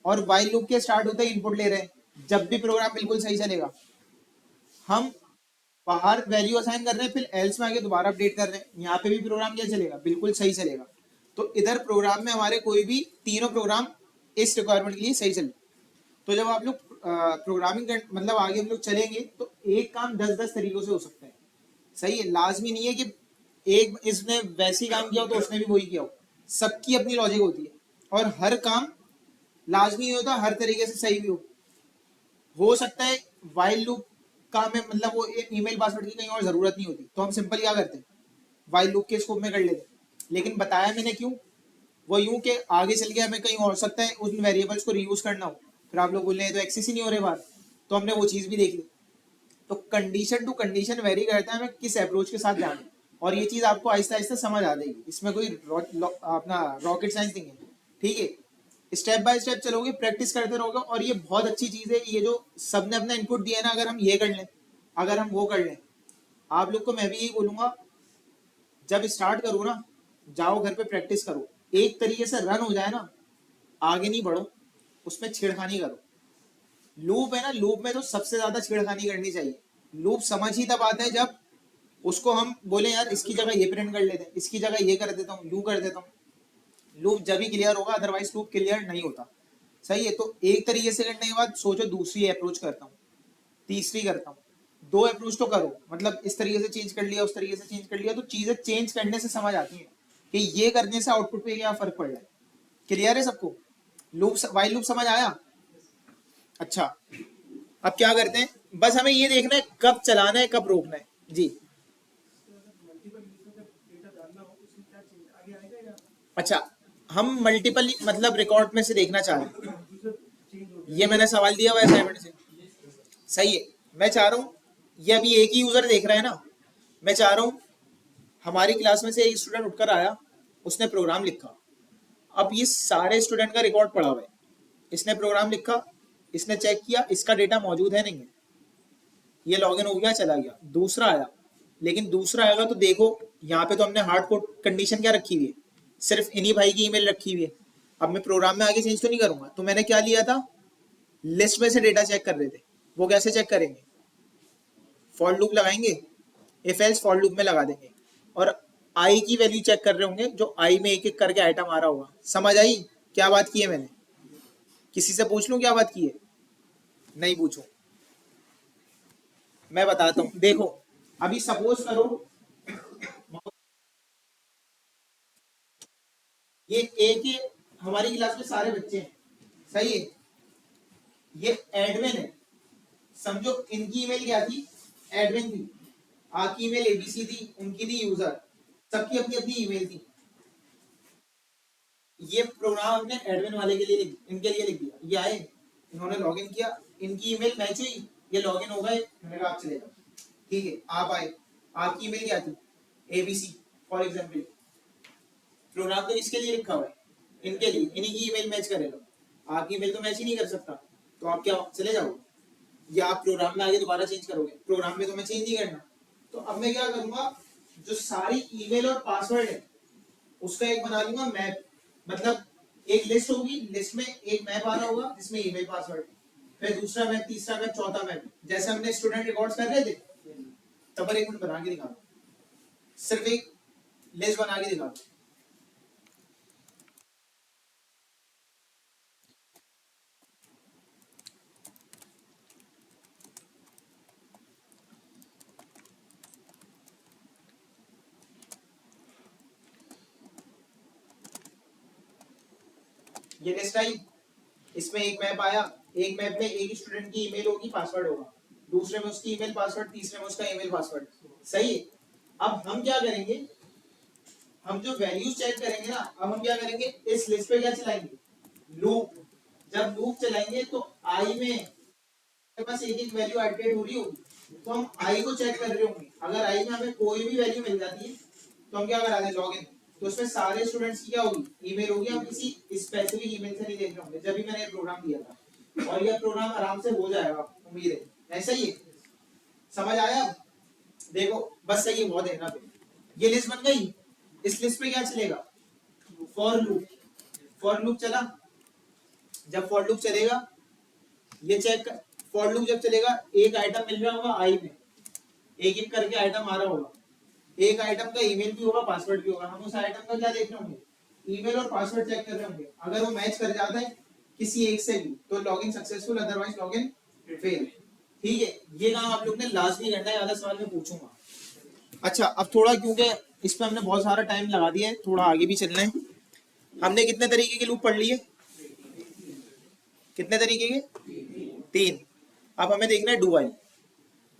और वाइल लूप के स्टार्ट होते ही इनपुट ले रहे हैं जब भी प्रोग्राम बिल्कुल सही चलेगा, हम बाहर वैल्यू असाइन कर रहे हैं, फिर एल्स में आके दोबारा अपडेट कर रहे हैं, यहाँ पे भी प्रोग्राम क्या चलेगा, बिल्कुल सही चलेगा। तो इधर प्रोग्राम में हमारे कोई भी तीनों प्रोग्राम इस रिक्वायरमेंट के लिए सही चले। तो जब आप लोग प्रोग्रामिंग मतलब आगे हम लोग चलेंगे तो एक काम 10-10 तरीकों से हो सकता है, सही है। लाजमी नहीं है कि एक इसने वैसे ही काम किया हो तो उसने भी वही किया हो, सबकी अपनी लॉजिक होती है, और हर काम लाजमी नहीं होता हर तरीके से सही भी हो सकता है वाइल लूप का में मतलब वो ईमेल पासवर्ड की कहीं और जरूरत नहीं होती, तो हम सिंपल क्या करते हैं, वाइल लूप के स्कोप में कर लेते। लेकिन बताया मैंने क्यों, वो यूं कि आगे चल के हमें कहीं हो सकता है उन वेरिएबल्स को रीयूज करना हो, फिर आप लोग बोल रहे हैं तो एक्सेस ही नहीं हो रहे बाहर, तो हमने वो चीज भी देख ली। तो कंडीशन टू कंडीशन वेरी करता है हमें किस अप्रोच के साथ जाना है, और ये चीज आपको आहिस्ता आहिस्ता समझ आ जाएगी, इसमें कोई अपना रॉकेट साइंस नहीं है, ठीक है। स्टेप बाय स्टेप चलोगे, प्रैक्टिस करते रहोगे, और ये बहुत अच्छी चीज है, ये जो सबने अपना इनपुट दिया है ना, अगर हम ये कर लें, अगर हम वो कर लें, आप लोग को मैं भी यही बोलूंगा, जब स्टार्ट करो ना, जाओ घर पे प्रैक्टिस करो, एक तरीके से रन हो जाए ना, आगे नहीं बढ़ो, उसमें छेड़खानी करो। लूप है ना, लूप में तो सबसे ज्यादा छेड़खानी करनी चाहिए। लूप समझ ही तब आता है जब उसको हम बोले यार इसकी जगह ये प्रिंट कर लेते हैं, इसकी जगह ये कर देता हूँ, यूं कर देता हूँ। लूप जब ही क्लियर होगा, अदरवाइज लूप क्लियर नहीं होता, सही है। तो एक तरीके से करने के बाद सोचो दूसरी अप्रोच करता हूँ, तीसरी करता हूँ, दो अप्रोच तो करो, मतलब इस तरीके से चेंज कर लिया, उस तरीके से चेंज कर लिया, तो चीजें चेंज करने से समझ आती है कि ये करने से आउटपुट पे क्या फर्क पड़ रहा है। क्लियर है सबको? लूप वाइल लूप समझ आया? अच्छा, अब क्या करते हैं, बस हमें ये देखना है कब चलाना है कब रोकना है जी। अच्छा, हम मल्टीपल मतलब रिकॉर्ड में से देखना चाह रहे हैं, ये मैंने सवाल दिया हुआ असाइनमेंट से, सही है। मैं चाह रहा हूँ ये अभी एक ही यूजर देख रहा है ना, मैं चाह रहा हूँ हमारी क्लास में से एक स्टूडेंट उठकर आया, उसने प्रोग्राम लिखा, अब ये सारे स्टूडेंट का रिकॉर्ड पड़ा हुआ है, इसने प्रोग्राम लिखा, इसने चेक किया, इसका डेटा मौजूद है नहीं है, ये लॉगिन हो गया चला गया, दूसरा आया, लेकिन दूसरा आएगा तो देखो यहाँ पे तो हमने हार्ड कोड कंडीशन क्या रखी हुई है, सिर्फ इन्हीं भाई की ईमेल रखी हुई है। अब मैं प्रोग्राम में आगे चेंज तो नहीं करूंगा, तो मैंने क्या लिया था, लिस्ट में से डेटा चेक कर रहे थे, वो कैसे चेक करेंगे, फॉर लूप लगाएंगे, इफ एल्स फॉर लूप में लगा देंगे, और आई की वैल्यू चेक कर रहे होंगे, जो आई में एक एक करके आइटम आ रहा होगा। समझ आई क्या बात की है मैंने? किसी से पूछ लूं क्या बात की है? नहीं पूछो, मैं बताता हूं। देखो अभी सपोज करो ये एक ही हमारी क्लास में सारे बच्चे हैं, सही है। ये एडमिन है, समझो इनकी ईमेल क्या थी, एडमिन थी, आपकी ईमेल एबीसी थी, उनकी थी यूजर, सबकी अपनी अपनी ईमेल थी। ये प्रोग्राम हमने एडमिन वाले के लिए इनके लिए लिख दिया। ये आए, इन्होंने लॉगिन किया, इनकी ईमेल मैच हुई, ये लॉगिन हो गए, मैंने कहा आप चले जाओ, ठीक है। आप आए, आपकी ईमेल क्या थी, एबीसी फॉर एग्जांपल। प्रोग्राम तो इसके लिए लिखा हुआ है, इनके लिए, इन्हीं की ईमेल मैच करे लो। आपकी ईमेल तो मैच ही नहीं कर सकता, तो आप क्या चले जाओ, या आप प्रोग्राम में आगे दोबारा चेंज करोगे, प्रोग्राम में तो मैं चेंज नहीं करना। तो अब मैं क्या करूंगा, जो सारी ईमेल और पासवर्ड है उसका एक बना लूंगा मैप, मतलब एक लिस्ट होगी, लिस्ट में एक मैप आ रहा होगा जिसमें ईमेल पासवर्ड, फिर दूसरा मैप, तीसरा मैप, चौथा मैप, जैसे हमने स्टूडेंट रिकॉर्ड्स कर रहे थे। तब पर एक मिनट बना के दिखा दो, सिर्फ एक लिस्ट बना के दिखा दो। ये लिस्ट आई, इसमें एक मैप आया, एक मैप में एक स्टूडेंट की ईमेल होगी, पासवर्ड होगा, दूसरे में उसकी ईमेल पासवर्ड, तीसरे में उसका ईमेल पासवर्ड, सही है। अब हम क्या करेंगे, हम जो वैल्यूज चेक करेंगे ना, अब हम क्या करेंगे, इस लिस्ट पे क्या चलाएंगे, लूप। जब लूप चलाएंगे तो आई में बस एक एक वैल्यू अपडेट हो रही होगी, तो हम आई को चेक कर रहे होंगे। अगर आई में हमें कोई भी वैल्यू मिल जाती है तो हम क्या करा दें, लॉगिन। तो उसमें सारे स्टूडेंट्स की क्या होगी, ईमेल होगी, हम किसी स्पेसिफिक ईमेल से नहीं देख रहे होंगे। जब भी मैंने ये प्रोग्राम दिया था, और यह प्रोग्राम आराम से हो जाएगा, उम्मीद है, ऐसा ही है। समझ आया? देखो बस सही है, बहुत है ना। ये लिस्ट बन गई, इस लिस्ट पे क्या चलेगा, फॉर लूप। फॉर लूप चला, जब फॉर लूप चलेगा, ये चेक कर, फॉर लूप जब चलेगा, एक आइटम मिल रहा होगा आई में, एक एक करके आइटम आ रहा होगा, एक आइटम का ईमेल भी होगा, पासवर्ड भी होगा। हम उस आइटम का क्या देख रहे होंगे, ईमेल और पासवर्ड चेक कर रहे होंगे। अगर वो मैच कर जाता है किसी एक से भी तो login successful, otherwise login fail, ठीक है। ये काम आप लोग ने लास्ट में करना है, आधा सवाल में पूछूंगा। अच्छा, अब थोड़ा क्योंकि इस पे हमने बहुत सारा टाइम लगा दिया है, थोड़ा आगे भी चलना है। हमने कितने तरीके के लूप पढ़ लिए, कितने तरीके के, 3। अब हमें देखना है डू वाइल।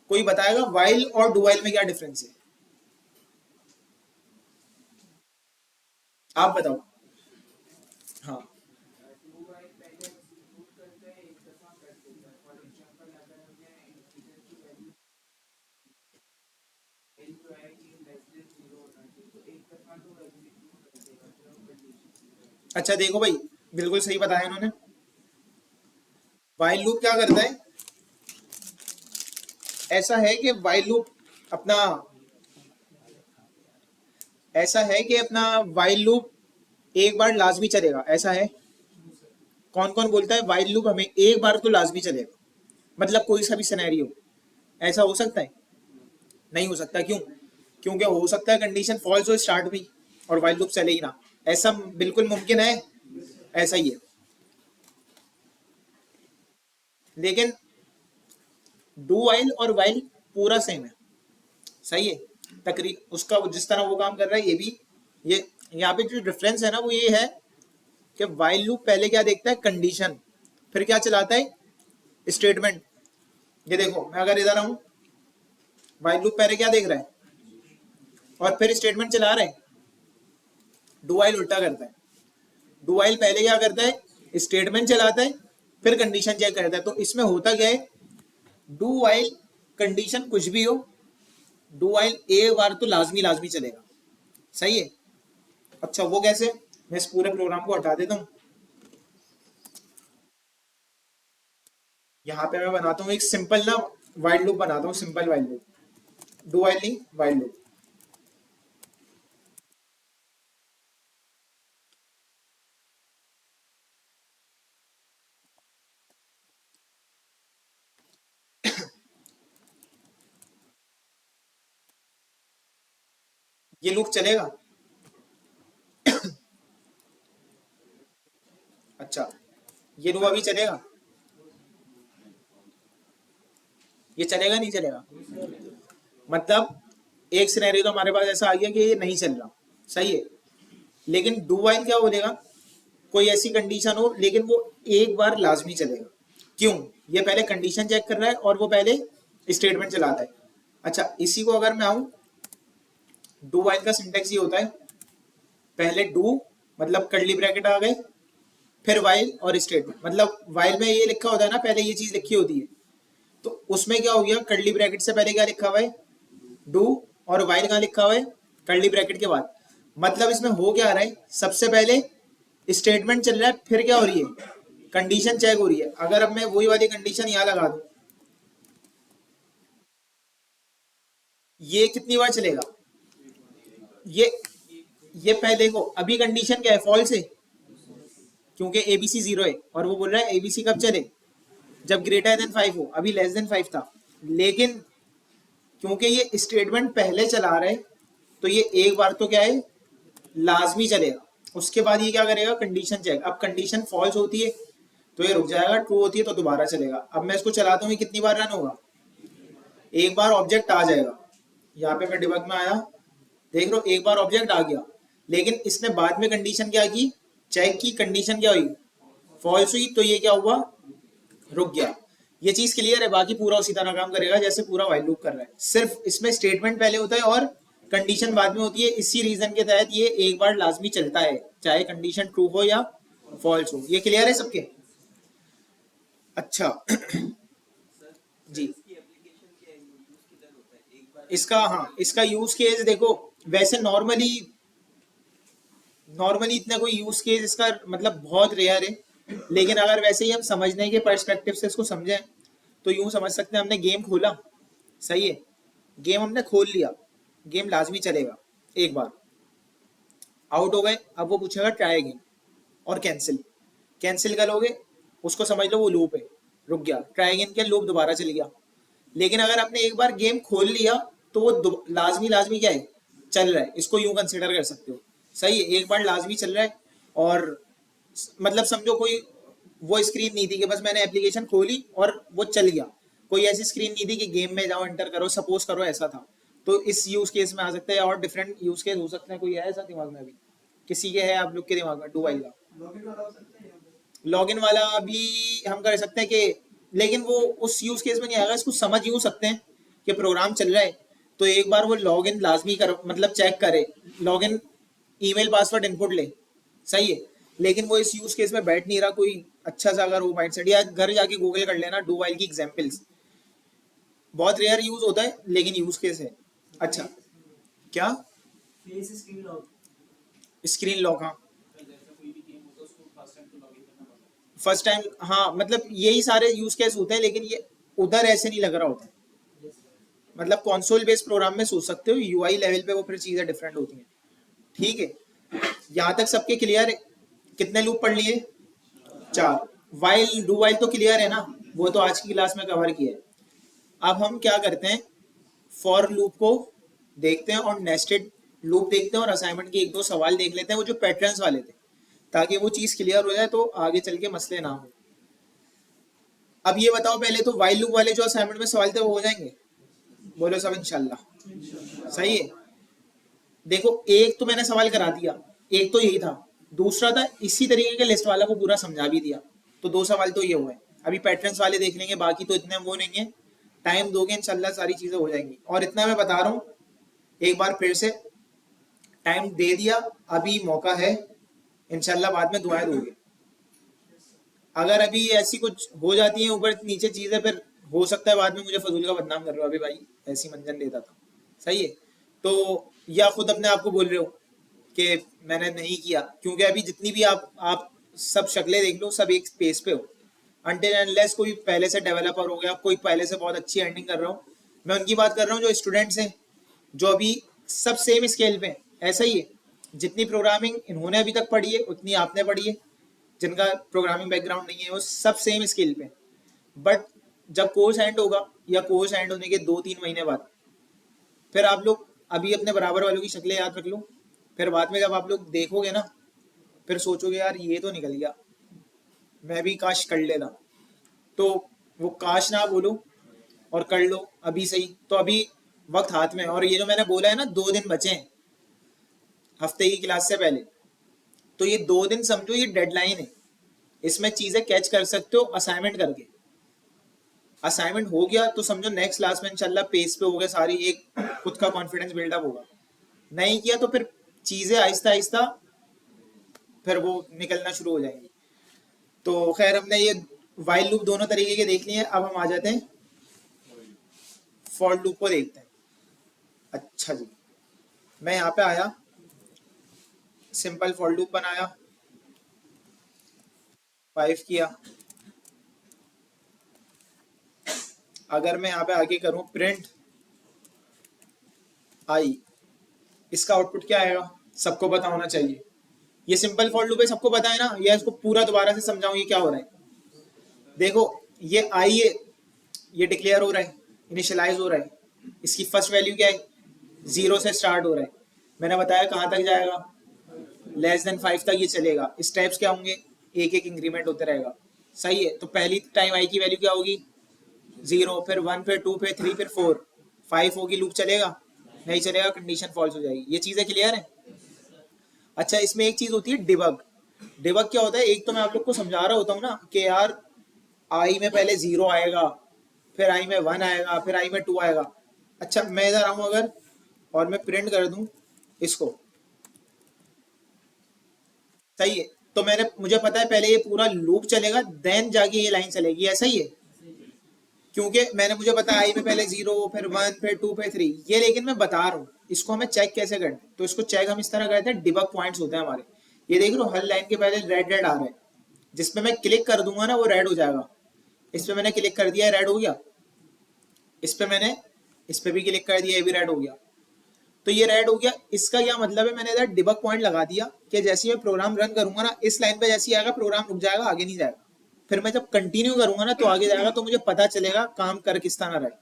कोई बताएगा वाइल और डू वाइल में क्या डिफरेंस है, आप बताओ। हाँ, अच्छा देखो भाई, बिल्कुल सही बताया इन्होंने। वाइल लूप क्या करता है, ऐसा है कि वाइल लूप अपना, ऐसा है कि अपना वाइल लूप एक बार लाजमी चलेगा, ऐसा है। कौन कौन बोलता है वाइल लूप हमें एक बार तो लाजमी चलेगा, मतलब कोई सा भी सिनेरियो, ऐसा हो सकता है? नहीं हो सकता, क्यों? क्योंकि हो सकता है कंडीशन फॉल्स हो स्टार्ट भी और वाइल लूप चले ही ना, ऐसा बिल्कुल मुमकिन है, ऐसा ही है। लेकिन डू वाइल और वाइल पूरा सेम है, सही है। तकरीब उसका जिस तरह वो काम कर रहा है, ये भी, ये यहाँ पे जो डिफरेंस है ना वो ये है कि वाइल लूप पहले क्या देखता है, कंडीशन, फिर क्या चलाता है, स्टेटमेंट। ये देखो, मैं अगर इधर आऊं, वाइल लूप पहले क्या देख रहा है और फिर स्टेटमेंट चला रहा है। डू वाइल उल्टा करता है, डू वाइल पहले क्या करता है, स्टेटमेंट चलाता है, फिर कंडीशन चेक करता है। तो इसमें होता क्या है, डू वाइल कंडीशन कुछ भी हो, डू वाइल एक बार तो लाजमी लाजमी चलेगा, सही है। अच्छा वो कैसे, मैं इस पूरे प्रोग्राम को हटा देता हूँ, यहाँ पे मैं बनाता हूँ एक सिंपल ना वाइल लूप बनाता हूँ, simple while loop, do while नहीं, वाइल लूप। ये लूप चलेगा, अच्छा ये लूप अभी चलेगा, ये चलेगा नहीं चलेगा, मतलब एक सिनेरियो तो हमारे पास ऐसा आ गया कि ये नहीं चल रहा, सही है। लेकिन डू वाइल क्या बोलेगा, कोई ऐसी कंडीशन हो लेकिन वो एक बार लाजमी चलेगा। क्यों? ये पहले कंडीशन चेक कर रहा है और वो पहले स्टेटमेंट चलाता है। अच्छा, इसी को अगर मैं आऊं, डू वाइल का सिंटेक्स ये होता है, पहले डू मतलब कर्ली ब्रैकेट आ गए, फिर वाइल और स्टेटमेंट। मतलब वाइल में ये लिखा होता है ना, पहले ये चीज लिखी होती है, तो उसमें क्या हो गया, कर्ली ब्रैकेट से पहले क्या लिखा हुआ है, डू, और वाइल कहाँ लिखा हुआ है, कर्ली ब्रैकेट के बाद। मतलब इसमें हो क्या रहा है, सबसे पहले स्टेटमेंट चल रहा है, फिर क्या हो रही है, कंडीशन चेक हो रही है। अगर अब मैं वही वाली कंडीशन यहाँ लगा दूं, ये कितनी बार चलेगा, ये ये पहले देखो, अभी कंडीशन क्या है, फॉल्स है, क्योंकि एबीसी 0 है, और वो बोल रहा है एबीसी कब चले, जब ग्रेटर देन 5 हो। अभी लेस देन 5 था, लेकिन क्योंकि ये स्टेटमेंट पहले चला रहा है, तो ये एक बार तो क्या है, लाजमी चलेगा। उसके बाद ये क्या करेगा, कंडीशन चेक। अब कंडीशन फॉल्स होती है तो ये रुक जाएगा, ट्रू होती है तो दोबारा चलेगा। अब मैं इसको चलाता हूँ, ये कितनी बार रन होगा, एक बार ऑब्जेक्ट आ जाएगा। यहाँ पे मैं डिबग में आया, देख लो एक बार ऑब्जेक्ट आ गया, लेकिन इसने बाद में कंडीशन क्या की, चेक की, कंडीशन क्या हुई, फॉल्स हुई, तो ये क्या हुआ, रुक गया। ये चीज क्लियर है? बाकी पूरा उसी तरह काम करेगा जैसे पूरा व्हाइल लूप कर रहा है, सिर्फ इसमें स्टेटमेंट पहले होता है और कंडीशन बाद में होती है। इसी रीजन के तहत ये एक बार लाजमी चलता है, चाहे कंडीशन ट्रू हो या फॉल्स हो। ये क्लियर है सबके? अच्छा जी, इसका, हाँ, इसका यूज केस देखो, वैसे नॉर्मली नॉर्मली इतना कोई यूज केस इसका मतलब बहुत रेयर है, लेकिन अगर वैसे ही हम समझने के पर्सपेक्टिव से इसको समझें तो यूं समझ सकते हैं, हमने गेम खोला, सही है, गेम हमने खोल लिया, गेम लाजमी चलेगा, एक बार आउट हो गए, अब वो पूछेगा ट्राई अगेन और कैंसिल। कैंसिल करोगे, उसको समझ लो वो लूप है, रुक गया, ट्राई अगेन के लूप दोबारा चल गया। लेकिन अगर आपने एक बार गेम खोल लिया तो वो लाजमी लाजमी क्या है, चल रहा है, इसको यूं कंसिडर कर सकते हो, सही है, एक बार लाजमी चल रहा है। और मतलब समझो कोई वो स्क्रीन नहीं थी कि बस मैंने एप्लीकेशन खोली और वो चल गया, कोई ऐसी स्क्रीन नहीं थी कि गेम में जाओ एंटर करो, सपोज करो ऐसा था, तो इस यूज केस में आ सकता है। और डिफरेंट यूज केस हो सकते हैं, कोई है ऐसा दिमाग में अभी किसी के, है आप लोग के दिमाग में डू वाइल का? लॉगिन वाला हो सकता है यहाँ पे। लॉगिन वाला भी हम कर सकते हैं कि, लेकिन वो उस यूज केस में नहीं आएगा। इसको समझ यूं सकते हैं कि प्रोग्राम चल रहा है तो एक बार वो लॉगिन लाजमी कर, मतलब चेक करे, लॉगिन ईमेल पासवर्ड इनपुट ले, सही है, लेकिन वो इस यूज केस में बैठ नहीं रहा। कोई अच्छा सा अगर वो माइंडसेट, या घर जाके गूगल कर लेना डू वाइल की एग्जांपल्स, बहुत रेयर यूज होता है लेकिन यूज केस है। अच्छा, क्या face screen lock, screen lock? हाँ, फर्स्ट टाइम, हाँ, मतलब यही सारे यूज केस होते हैं, लेकिन ये उधर ऐसे नहीं लग रहा होता है। मतलब कंसोल बेस्ड प्रोग्राम में सोच सकते हो, यूआई लेवल पे वो फिर चीजें डिफरेंट होती हैं। ठीक है, यहाँ तक सबके क्लियर है? कितने लूप पढ़ लिए? 4। वाइल, डू वाइल तो क्लियर है ना, वो तो आज की क्लास में कवर किया है। अब हम क्या करते हैं, फॉर लूप को देखते हैं और नेस्टेड लूप देखते हैं, और असाइनमेंट के एक दो सवाल देख लेते हैं, वो जो पैटर्न्स वाले थे, ताकि वो चीज क्लियर हो जाए तो आगे चल के मसले ना हो। अब ये बताओ पहले तो, वाइल लूप वाले जो असाइनमेंट में सवाल थे वो हो जाएंगे? बोलो सब इंशाल्लाह, सही है। देखो, एक तो मैंने सवाल करा दिया, एक तो यही था, दूसरा था इसी तरीके के लिस्ट वाला को पूरा समझा भी दिया, तो 2 सवाल तो ये हुए। अभी पैटर्न्स वाले देख लेंगे, बाकी तो इतने वो नहीं है, टाइम दोगे इंशाल्लाह सारी चीजें हो जाएंगी। और इतना मैं बता रहा हूँ एक बार फिर से, टाइम दे दिया, अभी मौका है, इंशाल्लाह बाद में दुआएं दोगे। अगर अभी ऐसी कुछ हो जाती है ऊपर नीचे चीजें, फिर हो सकता है बाद में मुझे फजूल का बदनाम कर रहे हो, अभी भाई ऐसी मंजन देता था, सही है, तो या खुद अपने आप को बोल रहे हो कि मैंने नहीं किया, क्योंकि अभी जितनी भी आप सब शक्लें देख लो, सब एक पेस पे हो, अनटिल अनलेस कोई पहले से डेवलपर हो गया, कोई पहले से बहुत अच्छी अर्निंग कर रहा हो। मैं उनकी बात कर रहा हूँ जो स्टूडेंट्स हैं, जो अभी सब सेम स्केल पे हैं, ऐसा ही है, जितनी प्रोग्रामिंग इन्होंने अभी तक पढ़ी है उतनी आपने पढ़ी है, जिनका प्रोग्रामिंग बैकग्राउंड नहीं है वो सब सेम स्केल पे। बट जब कोर्स एंड होगा, या कोर्स एंड होने के 2-3 महीने बाद, फिर आप लोग अभी अपने बराबर वालों की शक्लें याद रख लो, फिर बाद में जब आप लोग देखोगे ना, फिर सोचोगे यार ये तो निकल गया, मैं भी काश कर लेता। तो वो काश ना बोलो और कर लो अभी सही, तो अभी वक्त हाथ में है। और ये जो मैंने बोला है ना, 2 दिन बचे हैं हफ्ते की क्लास से पहले, तो ये 2 दिन समझो ये डेडलाइन है, इसमें चीजें कैच कर सकते हो असाइनमेंट करके। असाइनमेंट हो गया तो समझो नेक्स्ट क्लास में इंशाल्लाह पेज पे हो गया सारी, एक खुद का कॉन्फिडेंस बिल्डअप होगा। नहीं किया तो फिर चीजें आहिस्ता आहिस्ता फिर वो निकलना शुरू हो जाएंगी। तो खैर हमने ये वाइल लूप दोनों तरीके के देख लिए, अब हम आ जाते हैं फॉर लूप को देखते हैं। अच्छा जी, मैं यहाँ पे आया, सिंपल फॉर लूप बनाया, 5 किया। अगर मैं यहाँ पे आगे करूं प्रिंट आई, इसका आउटपुट क्या आएगा सबको पता होना चाहिए। ये सिंपल फॉर लूप है, सबको पता है ना, या इसको पूरा दोबारा से समझाऊं ये क्या हो रहा है। देखो ये आई है, ये डिक्लेयर हो रहा है, इनिशियलाइज हो रहा है, इसकी फर्स्ट वैल्यू क्या है, 0 से स्टार्ट हो रहा है। मैंने बताया कहाँ तक जाएगा, लेस देन 5 तक ये चलेगा। स्टेप्स क्या होंगे, एक एक इंक्रीमेंट होते रहेगा। सही है, तो पहली टाइम आई की वैल्यू क्या होगी, 0, फिर 1, फिर 2, फिर 3, फिर 4, 5 होगी, लूप चलेगा नहीं चलेगा, कंडीशन फॉल्स हो जाएगी। ये चीजें क्लियर है। अच्छा, इसमें एक चीज होती है डिबग। डिबग क्या होता है, एक तो मैं आप लोग को समझा रहा होता हूँ ना कि यार आई में पहले 0 आएगा, फिर आई में 1 आएगा, फिर आई में 2 आएगा। अच्छा मैं इधर आऊं अगर और मैं प्रिंट कर दूं इसको, सही है, तो मुझे पता है पहले ये पूरा लूप चलेगा देन जाके ये लाइन चलेगी, ऐसा ही है। क्योंकि मुझे पता है आई में पहले 0, फिर 1, फिर 2, फिर 3, ये लेकिन मैं बता रहा हूँ इसको हमें चेक कैसे करना है। तो इसको चेक हम इस तरह करते हैं, डिबग पॉइंट्स होते हैं हमारे। ये देख लो हर लाइन के पहले रेड रेड आ रहा है, जिसपे मैं क्लिक कर दूंगा ना वो रेड हो जाएगा। इस पे मैंने क्लिक कर दिया, रेड हो गया। इस पे भी क्लिक कर दिया, ये भी रेड हो गया। तो ये रेड हो गया, इसका क्या मतलब है, मैंने इधर डिबग पॉइंट लगा दिया कि जैसे मैं प्रोग्राम रन करूंगा ना, इस लाइन पे जैसे आएगा प्रोग्राम रुक जाएगा, आगे नहीं जाएगा। फिर मैं जब कंटिन्यू करूंगा ना तो आगे जाएगा, तो मुझे पता चलेगा काम कर किस तरह रहा है।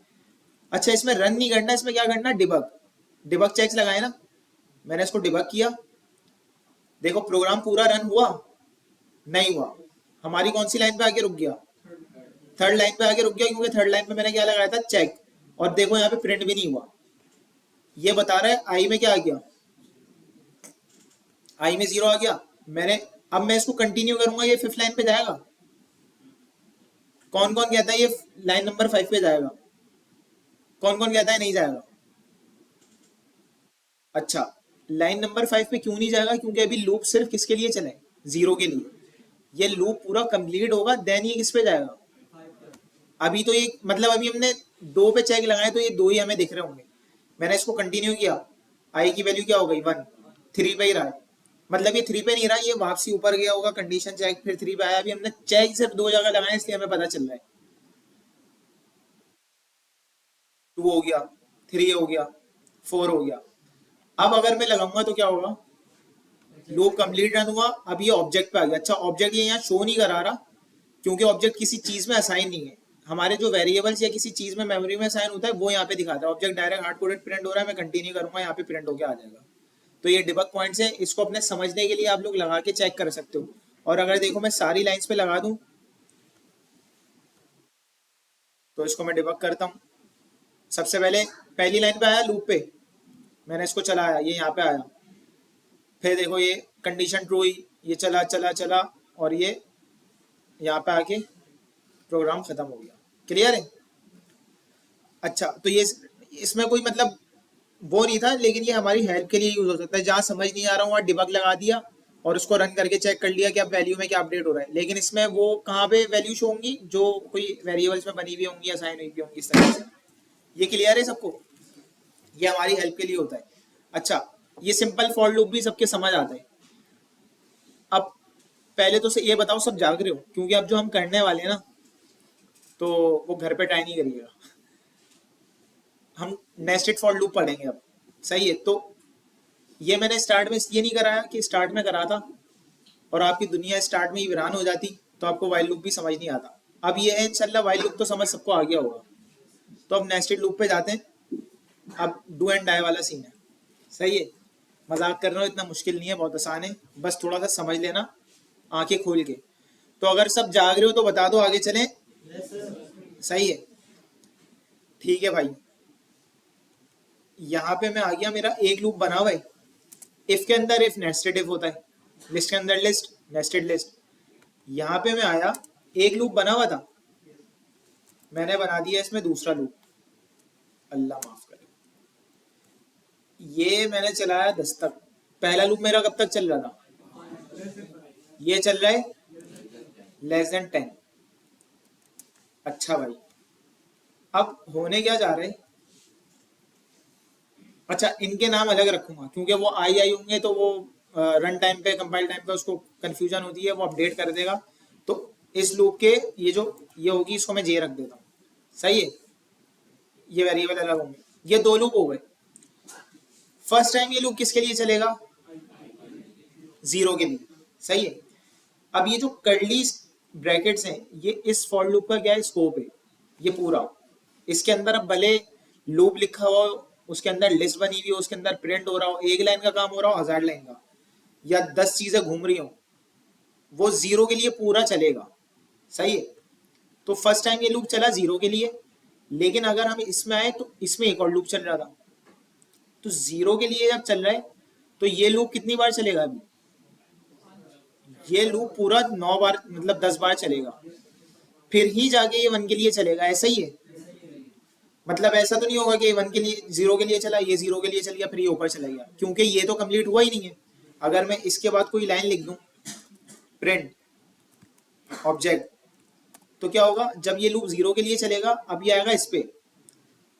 अच्छा इसमें रन नहीं करना, इसमें क्या करना, डिबग। डिबग चेक्स लगाए ना, मैंने इसको डिबग किया, देखो प्रोग्राम पूरा रन हुआ नहीं हुआ, हमारी कौन सी लाइन पे आके रुक गया, थर्ड लाइन पे आके रुक गया, क्योंकि थर्ड लाइन पे मैंने क्या लगाया था, चेक। और देखो यहाँ पे प्रिंट भी नहीं हुआ, ये बता रहा है आई में क्या आ गया, आई में 0 आ गया। अब मैं इसको कंटिन्यू करूंगा, ये 5th लाइन पे जाएगा। कौन कौन कहता है ये लाइन नंबर 5 पे जाएगा, कौन कौन कहता है नहीं जाएगा। अच्छा लाइन नंबर 5 पे क्यों नहीं जाएगा, क्योंकि अभी लूप सिर्फ किसके लिए चले, 0 के लिए। ये लूप पूरा कंप्लीट होगा देन ये किस पे जाएगा। अभी तो ये मतलब अभी हमने 2 पे चेक लगाए तो ये 2 ही हमें दिख रहे होंगे। मैंने इसको कंटिन्यू किया, आई की वैल्यू क्या हो गई, 1, 3 पे ही रहा है। मतलब ये 3 पे नहीं रहा, ये वापसी ऊपर गया होगा, कंडीशन चेक, फिर 3 पे आया। अभी हमने चेक सिर्फ 2 जगह लगाए, इसलिए हमें पता चल रहा है 2 हो गया, 3 हो गया, 4 हो गया। अब अगर मैं लगाऊंगा तो क्या होगा, लूप कंप्लीट रन हुआ, अब ये ऑब्जेक्ट पे आ गया। अच्छा ऑब्जेक्ट ये यहाँ शो नहीं करा रहा, क्योंकि ऑब्जेक्ट किसी चीज में असाइन नहीं है। हमारे जो वेरिएबल्स या किसी चीज में मेमोरी में असाइन होता है वो यहाँ पे दिखाता है। Object direct hard coded print हो रहा है, मैं कंटिन्यू करूंगा यहाँ पे प्रिंट होके आ जाएगा। तो ये डिबग पॉइंट्स है, इसको अपने समझने के लिए आप लोग लगा के चेक कर सकते हो। और अगर देखो मैं सारी लाइंस पे लगा दूं तो इसको मैं डिबग करता हूँ। सबसे पहले पहली लाइन पे आया लूप पे, मैंने इसको चलाया, ये यहाँ पे आया, फिर देखो ये कंडीशन ट्रू हुई, ये चला चला चला और ये यहाँ पे आके प्रोग्राम खत्म हो गया। क्लियर है। अच्छा तो ये इसमें कोई मतलब वो नहीं था, लेकिन ये हमारी हेल्प के लिए यूज हो सकता है। जहाँ समझ नहीं आ रहा हूँ वहाँ डिबग लगा दिया और उसको रन करके चेक कर लिया कि अब वैल्यू में क्या अपडेट हो रहा है। लेकिन इसमें वो कहाँ पे वैल्यू शो होंगी, जो कोई वेरिएबल्स में बनी हुई होंगी, असाइन हुई भी होंगी, इस तरह से। ये क्लियर है सबको, ये हमारी हेल्प के लिए होता है। अच्छा ये सिंपल फॉर लूप भी सबके समझ आता है। अब पहले तो ये बताओ सब जाग रहे हो, क्योंकि अब जो हम करने वाले हैं ना तो वो घर पे ट्राई नहीं करिएगा, हम नेस्टेड फॉर लूप पढ़ेंगे अब। सही है, तो ये मैंने स्टार्ट में ये नहीं कराया कि स्टार्ट में करा था और आपकी दुनिया स्टार्ट में ही वीरान हो जाती तो आपको वाइल लूप भी समझ नहीं आता। अब ये है इंशाल्लाह वाइल लूप तो समझ सबको आ गया होगा। तो अब नेस्टेड लूप पे जाते हैं। अब डू एंड डाई वाला सीन है। सही है, मजाक कर रहा हूँ, इतना मुश्किल नहीं है, बहुत आसान है, बस थोड़ा सा समझ लेना आंखें खोल के। तो अगर सब जाग रहे हो तो बता दो, आगे चलें। सही है, ठीक है भाई। यहाँ पे मैं आ गया, मेरा एक लूप बना हुआ है। इफ के अंदर इफ नेस्टेड इफ होता है, लिस्ट के अंदर लिस्ट, नेस्टेड लिस्ट। यहाँ पे मैं आया, एक लूप बना हुआ था, मैंने बना दिया इसमें दूसरा लूप, अल्लाह माफ करे, ये मैंने चलाया 10 तक। पहला लूप मेरा कब तक चल रहा था? ये चल रहा है <10। अच्छा भाई, अब होने क्या जा रहा है? अच्छा, इनके नाम अलग रखूंगा क्योंकि वो आई होंगे तो वो रन टाइम पे, कंपाइल टाइम पे उसको कंफ्यूजन होती है, वो अपडेट कर देगा। तो इस लूप के ये जो ये होगी, इसको मैं जे रख देता हूँ, सही है। ये वेरिएबल अलग होंगे, ये दो लूप हो गए। फर्स्ट टाइम ये लूप किसके लिए चलेगा? 0 के लिए, सही है। अब ये जो कर्ली ब्रैकेट्स हैं, ये इस फॉर लूप का क्या है? स्कोप है ये पूरा। इसके अंदर अब भले लूप लिखा हुआ हो, उसके अंदर लिस्ट बनी हुई हो, उसके अंदर प्रिंट हो रहा हो, 1 लाइन का काम हो रहा हो, 1000 लाइन का, या 10 चीजें घूम रही हो, वो 0 के लिए पूरा चलेगा, सही है। तो फर्स्ट टाइम ये लूप चला 0 के लिए, लेकिन अगर हम इसमें आए तो इसमें एक और लूप चल रहा था। तो 0 के लिए जब चल रहा है तो ये लूप कितनी बार चलेगा? अभी ये लूप पूरा 9 बार, मतलब 10 बार चलेगा, फिर ही जाके ये 1 के लिए चलेगा, ऐसा ही है। मतलब ऐसा तो नहीं होगा कि 1 के लिए, 0 के लिए चला, ये 0 के लिए चल गया, फिर ये ऊपर चला गया, क्योंकि ये तो कंप्लीट हुआ ही नहीं है। अगर मैं इसके बाद कोई लाइन लिख दूं, प्रिंट ऑब्जेक्ट, तो क्या होगा? जब ये लूप 0 के लिए चलेगा, अब ये आएगा इस पे,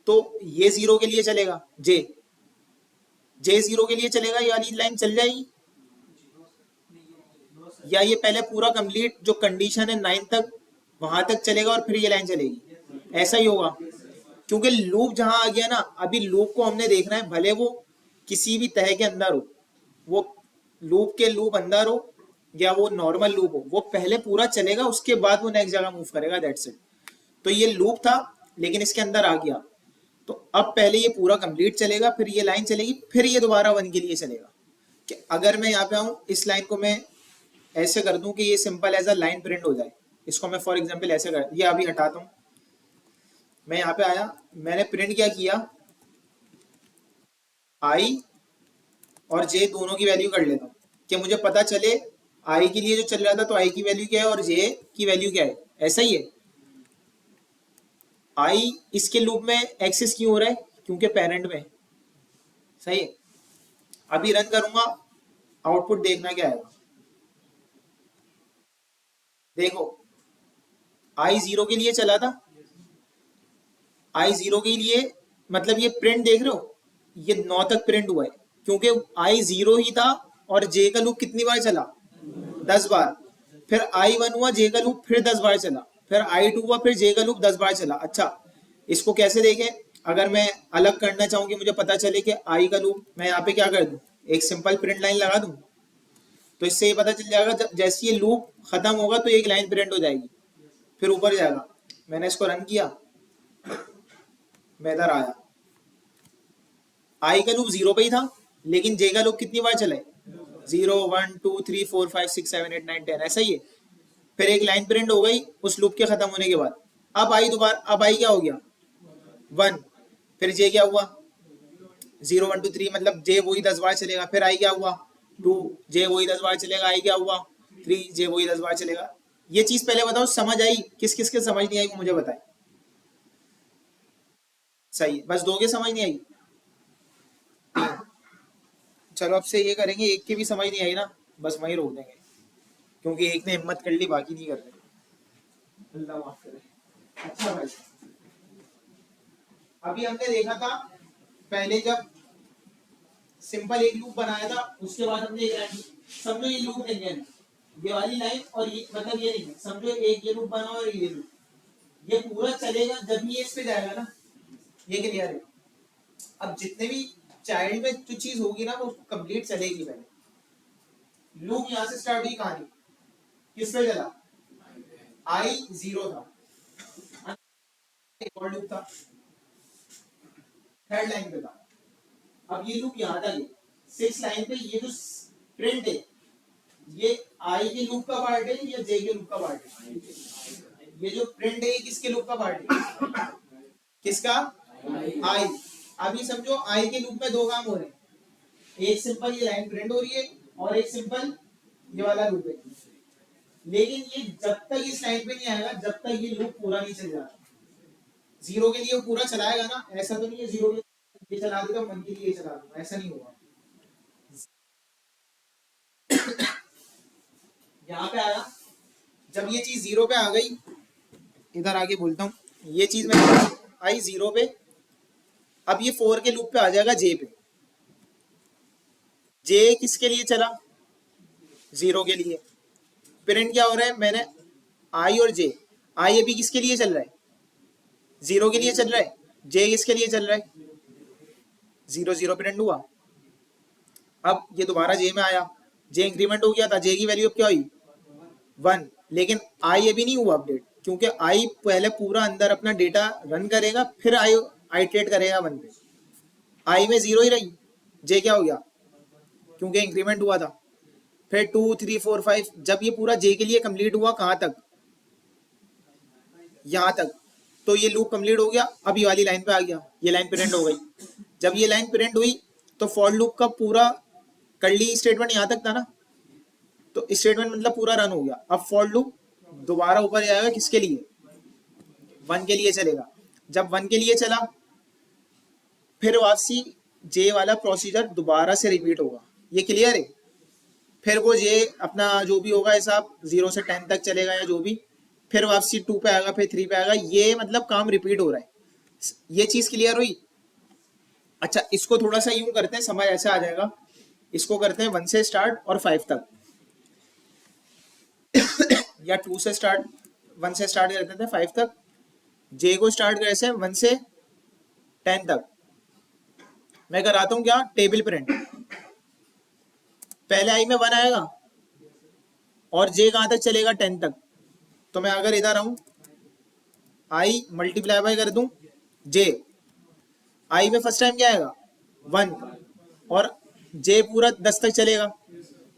तो ये 0 के लिए चलेगा, जे 0 के लिए चलेगा, ये वाली लाइन चल जाएगी, या ये पहले पूरा कंप्लीट जो कंडीशन है 9 तक, वहां तक चलेगा और फिर ये लाइन चलेगी, ऐसा ही होगा। क्योंकि लूप जहां आ गया ना, अभी लूप को हमने देखना है, भले वो किसी भी तह के अंदर हो, वो लूप के लूप अंदर हो या वो नॉर्मल लूप हो, वो पहले पूरा चलेगा, उसके बाद वो नेक्स्ट जगह मूव करेगा, दैट्स इट। तो ये लूप था, लेकिन इसके अंदर आ गया, तो अब पहले ये पूरा कंप्लीट चलेगा, फिर ये लाइन चलेगी, फिर ये दोबारा 1 के लिए चलेगा। कि अगर मैं यहाँ पे आऊँ, इस लाइन को मैं ऐसे कर दूं कि ये simple as a line print हो जाए, इसको मैं फॉर एग्जांपल ऐसे कर, ये अभी हटाता हूँ, मैं यहाँ पे आया, मैंने प्रिंट क्या किया, आई और जे दोनों की वैल्यू कर लेता हूँ, कि मुझे पता चले आई के लिए जो चल रहा था, तो आई की वैल्यू क्या है और जे की वैल्यू क्या है, ऐसा ही है। आई इसके लूप में एक्सेस क्यों हो रहा है? क्योंकि पेरेंट में, सही है। अभी रन करूंगा, आउटपुट देखना क्या आएगा, देखो आई 0 के लिए चला था, आई 0 के लिए, मतलब ये प्रिंट देख रहे हो, ये 9 तक प्रिंट हुआ है, क्योंकि आई 0 ही था, और जे का लूप कितनी बार चला? 10 बार। फिर आई 1 हुआ, जे का लूप फिर 10 बार चला, फिर आई 2 हुआ, फिर जे का लूप 10 बार चला। अच्छा, इसको कैसे देखें? अगर मैं अलग करना चाहूँ कि मुझे पता चले कि आई का लूप, मैं यहाँ पे क्या कर दूं, एक सिंपल प्रिंट लाइन लगा दूं, तो इससे ये पता चल जाएगा, जैसे ये लूप खत्म होगा तो एक लाइन प्रिंट हो जाएगी, फिर ऊपर जाएगा। मैंने इसको रन किया, मैं इधर आया, आई का लूप 0 पे ही था, लेकिन जे का लूप कितनी बार चला है? 0 1 2 3 4 5 6 7 8 9 10, ऐसा ही है। फिर एक लाइन प्रिंट हो गई उस लूप के खत्म होने के बाद। अब आई दोबारा, अब आई क्या हो गया? 1। फिर जे क्या हुआ? 0 1 2 3, मतलब जे वही 10 बार चलेगा। फिर आई क्या हुआ? 2, जे वही 10 बार चलेगा। आई क्या हुआ? 3, जे वही 10 बार चलेगा। ये चीज पहले बताओ, समझ आई? किस किस के समझ नहीं आई वो मुझे बताए। सही, बस 2 के समझ नहीं आई। चलो अब से ये करेंगे, एक की भी समझ नहीं आई ना, बस वहीं रोक देंगे, क्योंकि एक ने हिम्मत कर ली, बाकी नहीं कर रहे। अल्लाह माफ करे। अच्छा भाई, अभी हमने देखा था पहले, जब सिंपल एक लूप बनाया था, उसके बाद हमने एक लाइन, समझो ये लूप नहीं है, ये वाली लाइन, और ये मतलब ये नहीं है, समझो एक ये लूप बना और ये लूप, ये पूरा चलेगा जब ये इस पे जाएगा ना, ये क्लियर है। अब जितने भी चाइल्ड में जो चीज होगी ना, वो कंप्लीट चलेगी। पहले लूप यहाँ से स्टार्ट हुई कहानी, किस पे चला? आई 0 था, एक और लूप था, थर्ड लाइन पे था। अब ये लूप यहाँ था, ये 6 लाइन पे, ये जो प्रिंट है, ये आई के लूप का पार्ट है या जे के लूप का पार्ट है? ये जो प्रिंट है, ये किसके लूप का पार्ट है? किसका? आई। अभी समझो आई के लूप में 2 काम हो रहे हैं, एक सिंपल ये लाइन प्रिंट हो रही है, और एक सिंपल ये वाला लूप है, लेकिन ये जब तक इस लाइन पे नहीं आएगा जब तक ये लूप पूरा नहीं चल जाता। जीरो के लिए वो पूरा चलाएगा ना, ऐसा तो नहीं है जीरो के लिए ये चला देगा, वन के लिए ये चला दूंगा, ऐसा नहीं होगा। यहाँ पे आया, जब ये चीज जीरो पे आ गई, इधर आगे बोलता हूँ, ये चीज में आई जीरो पे, अब ये फोर के लूप पे आ जाएगा जे पे। जे किसके लिए चला? जीरो के लिए। प्रिंट क्या हो रहा है, मैंने आई और जे, आई अभी किसके लिए चल रहा है? जीरो के लिए चल रहा है। जे किसके लिए चल रहा है? जीरो जीरो प्रिंट हुआ। अब ये दोबारा जे में आया, जे इंक्रीमेंट हो गया था, जे की वैल्यू अब क्या हुई? वन। लेकिन आई अभी नहीं हुआ अपडेट, क्योंकि आई पहले पूरा अंदर अपना डेटा रन करेगा, फिर आई आइट्रेट करेगा वन पे। आई में जीरो ही रही, जे क्या हो गया? क्योंकि इंक्रीमेंट हुआ था। फिर 2 3 4 5, जब ये पूरा जे के लिए कंप्लीट हुआ, कहां तक? यहां तक। तो ये लूप कंप्लीट हो गया, अब ये वाली लाइन पे आ गया, ये लाइन प्रिंट हो गई। जब ये लाइन प्रिंट हुई तो फॉर लूप का पूरा कर्ली स्टेटमेंट यहां तक था ना, तो स्टेटमेंट मतलब पूरा रन हो गया। अब फॉर लूप दोबारा ऊपर जाएगा, किसके लिए? वन के लिए चलेगा। जब वन के लिए चला, फिर वापसी जे वाला प्रोसीजर दोबारा से रिपीट होगा। ये क्लियर है? फिर वो जे अपना जो भी होगा हिसाब 0 से 10 तक चलेगा या जो भी, फिर वापसी 2 पे आएगा, फिर 3 पे आएगा। ये मतलब काम रिपीट हो रहा है। ये चीज क्लियर हुई? अच्छा, इसको थोड़ा सा यूं करते हैं, समझ ऐसा आ जाएगा। इसको करते हैं 1 से स्टार्ट और 5 तक या 2 से स्टार्ट, 1 से स्टार्ट करते थे 5 तक। जे को स्टार्ट कैसे? 1 से 10 तक। मैं कराता हूँ क्या, टेबल प्रिंट। पहले आई में 1 आएगा और जे कहां तक चलेगा? 10 तक। तो मैं अगर इधर आऊं, आई मल्टीप्लाई बाय कर दूं जे, आई में फर्स्ट टाइम क्या आएगा? 1, और जे पूरा 10 तक चलेगा।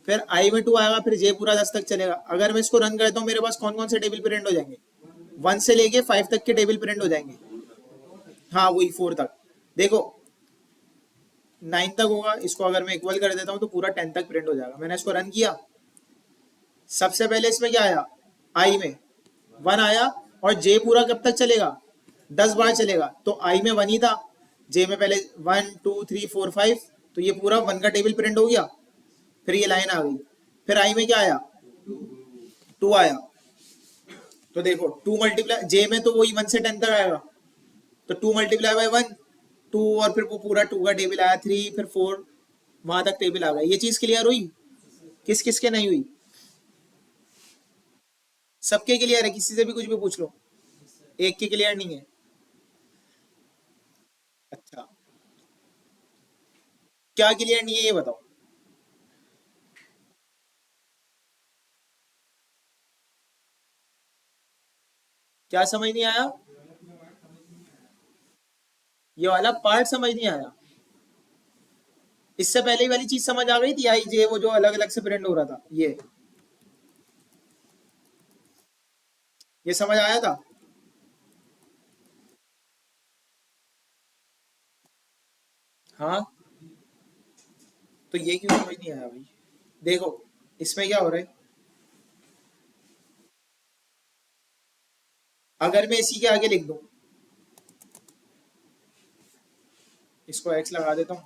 फिर आई में 2 आएगा, फिर जे पूरा 10 तक चलेगा। अगर मैं इसको रन करता हूँ, मेरे पास कौन कौन से टेबल प्रिंट हो जाएंगे? 1 से लेके 5 तक के टेबल प्रिंट हो जाएंगे। हाँ, वही 4 तक। देखो 9 तक होगा, इसको अगर मैं इक्वल कर देता हूँ तो पूरा 10 तक प्रिंट हो जाएगा। मैंने इसको रन किया, सबसे पहले इसमें क्या आया? आई में 1 आया, और जे पूरा कब तक चलेगा? 10 बार चलेगा। तो आई में 1 ही था, जे में पहले 1 2 3 4 5, तो ये पूरा 1 का टेबल प्रिंट हो गया। फिर ये लाइन आ गई। फिर आई में क्या आया? 2 आया। तो देखो 2 मल्टीप्लाई, जे में तो वही 1 से 10 तक आएगा, तो 2 मल्टीप्लाई बाय 1 2, और फिर वो पूरा 2 का टेबल आया, 3 फिर 4, वहां तक टेबल आ गया। ये चीज क्लियर हुई? किस किस के नहीं हुई? सबके क्लियर है, किसी से भी कुछ भी पूछ लो, एक के क्लियर नहीं है। अच्छा, क्या क्लियर नहीं है ये बताओ। क्या समझ नहीं आया? ये वाला पार्ट समझ नहीं आया? इससे पहले वाली चीज समझ आ गई थी, आई जे वो जो अलग अलग से प्रिंट हो रहा था, ये समझ आया था? हाँ, तो ये क्यों समझ नहीं आया भाई? देखो इसमें क्या हो रहा है, अगर मैं इसी के आगे लिख दूं, इसको एक्स लगा देता हूं,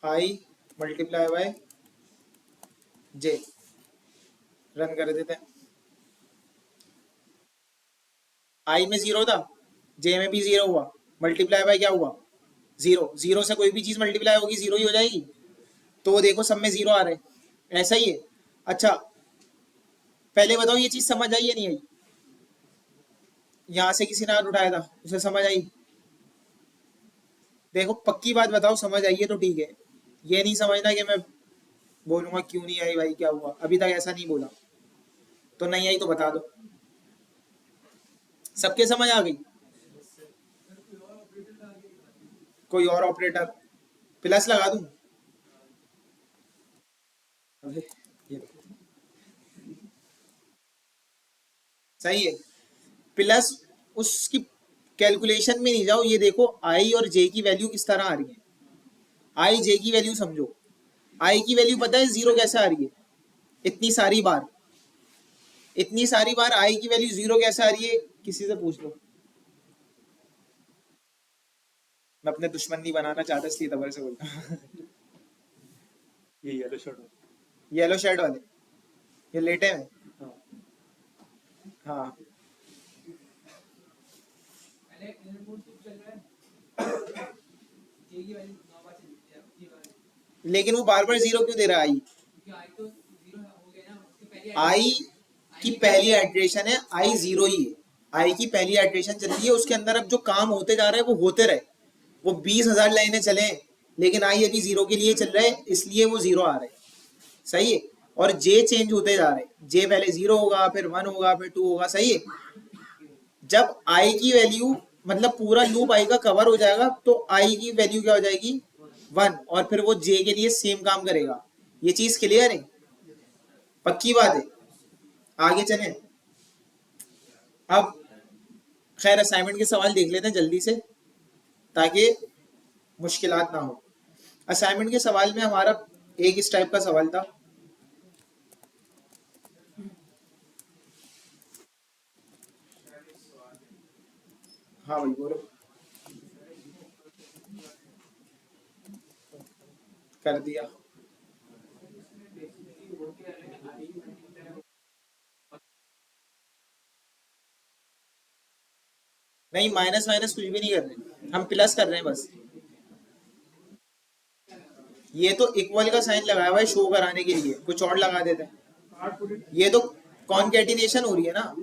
आई मल्टीप्लाई बाय जे, रन कर देते हैं। आई में 0 था, जे में भी 0 हुआ, मल्टीप्लाई बाय क्या हुआ? 0। 0 से कोई भी चीज मल्टीप्लाई होगी 0 ही हो जाएगी। तो वो देखो सब में 0 आ रहे हैं, ऐसा ही है। अच्छा, पहले बताओ ये चीज समझ आई या नहीं आई? यहां से किसी ने हाथ उठाया था, उसे समझ आई? देखो पक्की बात बताओ, समझ आई है तो ठीक है। ये नहीं समझना कि मैं बोलूंगा क्यों नहीं आई भाई, क्या हुआ, अभी तक ऐसा नहीं बोला। तो नहीं आई तो बता दो। सबके समझ आ गई? कोई और ऑपरेटर प्लस लगा दूं? अबे, ये सही है। प्लस उसकी कैलकुलेशन में नहीं जाओ, ये देखो आई और जे की वैल्यू किस तरह आ रही है। आई जे की वैल्यू समझो, आई की वैल्यू पता है जीरो कैसे आ रही है? इतनी सारी बार, इतनी सारी बार आई की वैल्यू जीरो कैसे आ रही है? किसी से पूछ लो। मैं अपने दुश्मन नहीं बनाना चाहता इसलिए तबर से बोलता हूं। ये येलो शर्ट येलो शर्ट वाले ये लेटे हैं। हाँ पहले इनपुट चल रहा है, जे की वैल्यू 9 बार चली है, ये बार लेकिन वो बार बार जीरो क्यों दे रहा है? आई क्योंकि आई तो 0 हो गया ना, उसकी पहली आई की पहली आइट्रेशन है, आई जीरो ही है। आई की पहली आइट्रेशन चल रही है, उसके अंदर अब जो काम होते जा रहे हैं वो होते रहे, वो 20,000 लाइनें चले, लेकिन आई अभी जीरो के लिए चल रहा है, इसलिए वो जीरो आ रहा है। सही है। और जे चेंज होते जा रहे हैं, जे पहले जीरो होगा, फिर 1 होगा, फिर 2 होगा। सही है। जब आई की वैल्यू मतलब पूरा लूप आई का कवर हो जाएगा तो आई की वैल्यू क्या हो जाएगी? 1, और फिर वो जे के लिए सेम काम करेगा। ये चीज क्लियर है? पक्की बात है। आगे चलें। अब खैर असाइनमेंट के सवाल देख लेते हैं जल्दी से ताकि मुश्किलात ना हो। असाइनमेंट के सवाल में हमारा एक इस टाइप का सवाल था, हाँ भाई बोलो। कर दिया। नहीं, माइनस माइनस कुछ भी नहीं कर रहे, हम प्लस कर रहे हैं बस। ये तो इक्वल का साइन लगाया हुआ है शो कराने के लिए, कुछ और लगा देते हैं। ये तो कॉन्केटिनेशन हो रही है ना,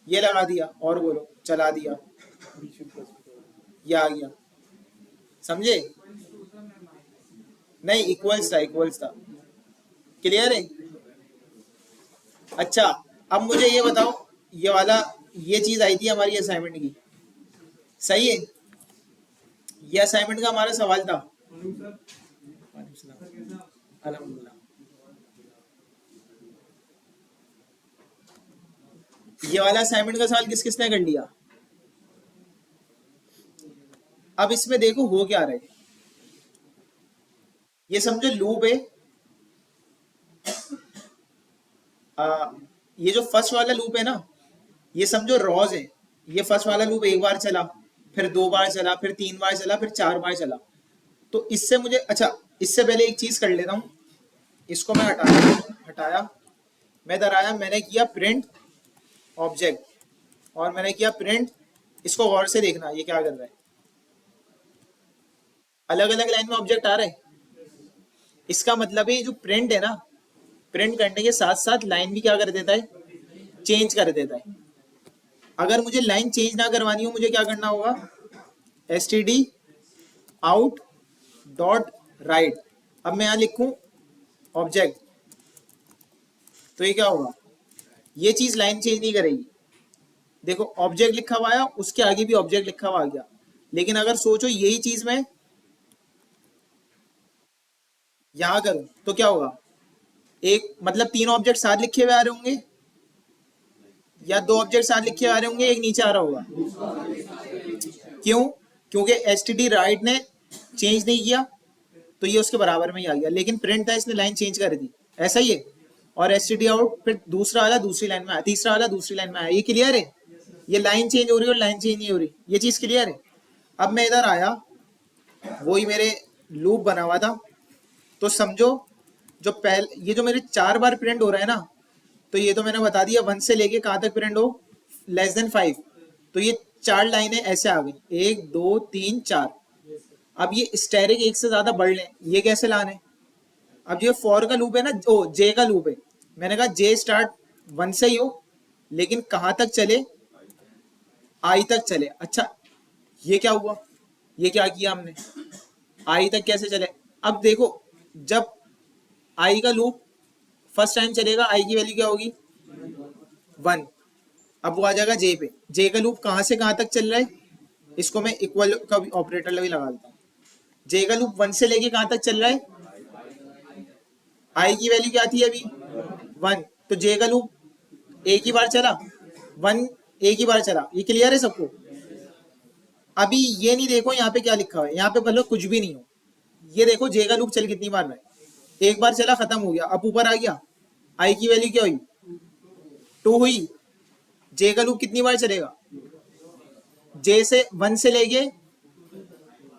ये लगा दिया और बोलो चला दिया, ये आ गया। समझे? नहीं, इक्वल्स था, इक्वल्स था। क्लियर है? अच्छा, अब मुझे ये बताओ, ये वाला ये चीज आई थी हमारी असाइनमेंट की, सही है? ये असाइनमेंट का हमारा सवाल था। अल्हम्दुलिल्लाह। ये वाला असाइनमेंट का सवाल किस किसने कर लिया? अब इसमें देखो हो क्या रहा है। ये समझो लूप है, ये जो फर्स्ट वाला लूप है ना, ये समझो रॉज है। ये फर्स्ट वाला लूप एक बार चला, फिर 2 बार चला, फिर 3 बार चला, फिर 4 बार चला। तो इससे मुझे, अच्छा इससे पहले एक चीज कर लेता हूँ, इसको मैं हटाया, मैं इधर आया, मैंने किया प्रिंट ऑब्जेक्ट, और मैंने किया प्रिंट, इसको गौर से देखना ये क्या कर रहा है। अलग अलग लाइन में ऑब्जेक्ट आ रहे हैं। इसका मतलब है ये जो प्रिंट है ना, प्रिंट करने के साथ साथ लाइन भी क्या कर देता है? चेंज कर देता है। अगर मुझे लाइन चेंज ना करवानी हो, मुझे क्या करना होगा? std out dot right. अब मैं यहां लिखूं ऑब्जेक्ट, तो ये क्या होगा? ये चीज लाइन चेंज नहीं करेगी। देखो ऑब्जेक्ट लिखा हुआ आया, उसके आगे भी ऑब्जेक्ट लिखा हुआ आ गया। लेकिन अगर सोचो यही चीज मैं यहां करूं तो क्या होगा? एक मतलब 3 ऑब्जेक्ट साथ लिखे हुए आ रहे होंगे, या 2 ऑब्जेक्ट साथ लिखे हुए आ रहे होंगे, एक नीचे आ रहा होगा। क्यों? क्योंकि एसटीडी राइट ने चेंज नहीं किया, तो ये उसके बराबर में ही आ गया। लेकिन प्रिंट था, इसने लाइन चेंज कर दी। ऐसा ही है। और एसटीडी आउट, फिर दूसरा वाला दूसरी लाइन में आया, तीसरा वाला दूसरी लाइन में आया। ये क्लियर है? ये लाइन चेंज हो रही है और लाइन चेंज नहीं हो रही, ये चीज क्लियर है? अब मैं इधर आया, वही मेरे लूप बना हुआ था, तो समझो जो पहले ये जो मेरे 4 बार प्रिंट हो रहा है ना, तो ये तो मैंने बता दिया 1 से लेके कहां तक प्रिंट हो? Less than 5। तो ये 4 लाइनें ऐसे आ गई, 1 2 3 4। अब ये स्टेरिक एक से ज्यादा बढ़ लें, ये कैसे लाने? अब ये फॉर का लूप है ना, ओ जे का लूप है, मैंने कहा जे स्टार्ट 1 से ही हो, लेकिन कहां तक चले? आई तक चले। अच्छा ये क्या हुआ? ये क्या किया हमने? आई तक कैसे चले? अब देखो, जब आई का लूप फर्स्ट टाइम चलेगा, आई की वैल्यू क्या होगी? 1। अब वो आ जाएगा जे पे। जे का लूप कहां से कहां तक चल रहा है? इसको मैं इक्वल का ऑपरेटर भी लगा देता हूँ। जे का लूप 1 से लेके कहां तक चल रहा है? आई की वैल्यू क्या थी अभी? 1। तो जे का लूप एक ही बार चला, 1 एक ही बार चला। ये क्लियर है सबको? अभी ये नहीं देखो यहाँ पे क्या लिखा हुआ है, यहाँ पे भले कुछ भी नहीं हो, ये देखो जे का लूप चल कितनी बार रहा है, एक बार चला खत्म हो गया, अब ऊपर आ गया, आई की वैल्यू क्या हुई, 2 हुई। जे का लूप कितनी बार चलेगा, जे से 1 से लेके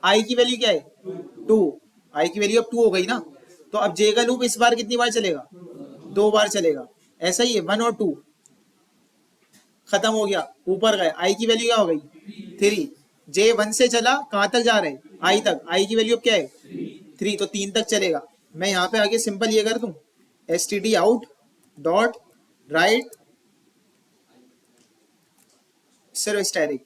आई की वैल्यू क्या है 2, आई की वैल्यू अब 2 हो गई ना, तो अब जे का लूप इस बार कितनी बार चलेगा, 2 बार चलेगा। ऐसा ही है 1 और 2 खत्म हो गया, ऊपर गए, आई की वैल्यू क्या हो गई 3। जे 1 से चला कहां तक जा रहे हैं, आई तक, आई की वैल्यू अब क्या है 3, तो 3 तक चलेगा। मैं यहाँ पे आगे सिंपल ये कर दूं, std out डॉट राइट सिर्फ स्टैटिक,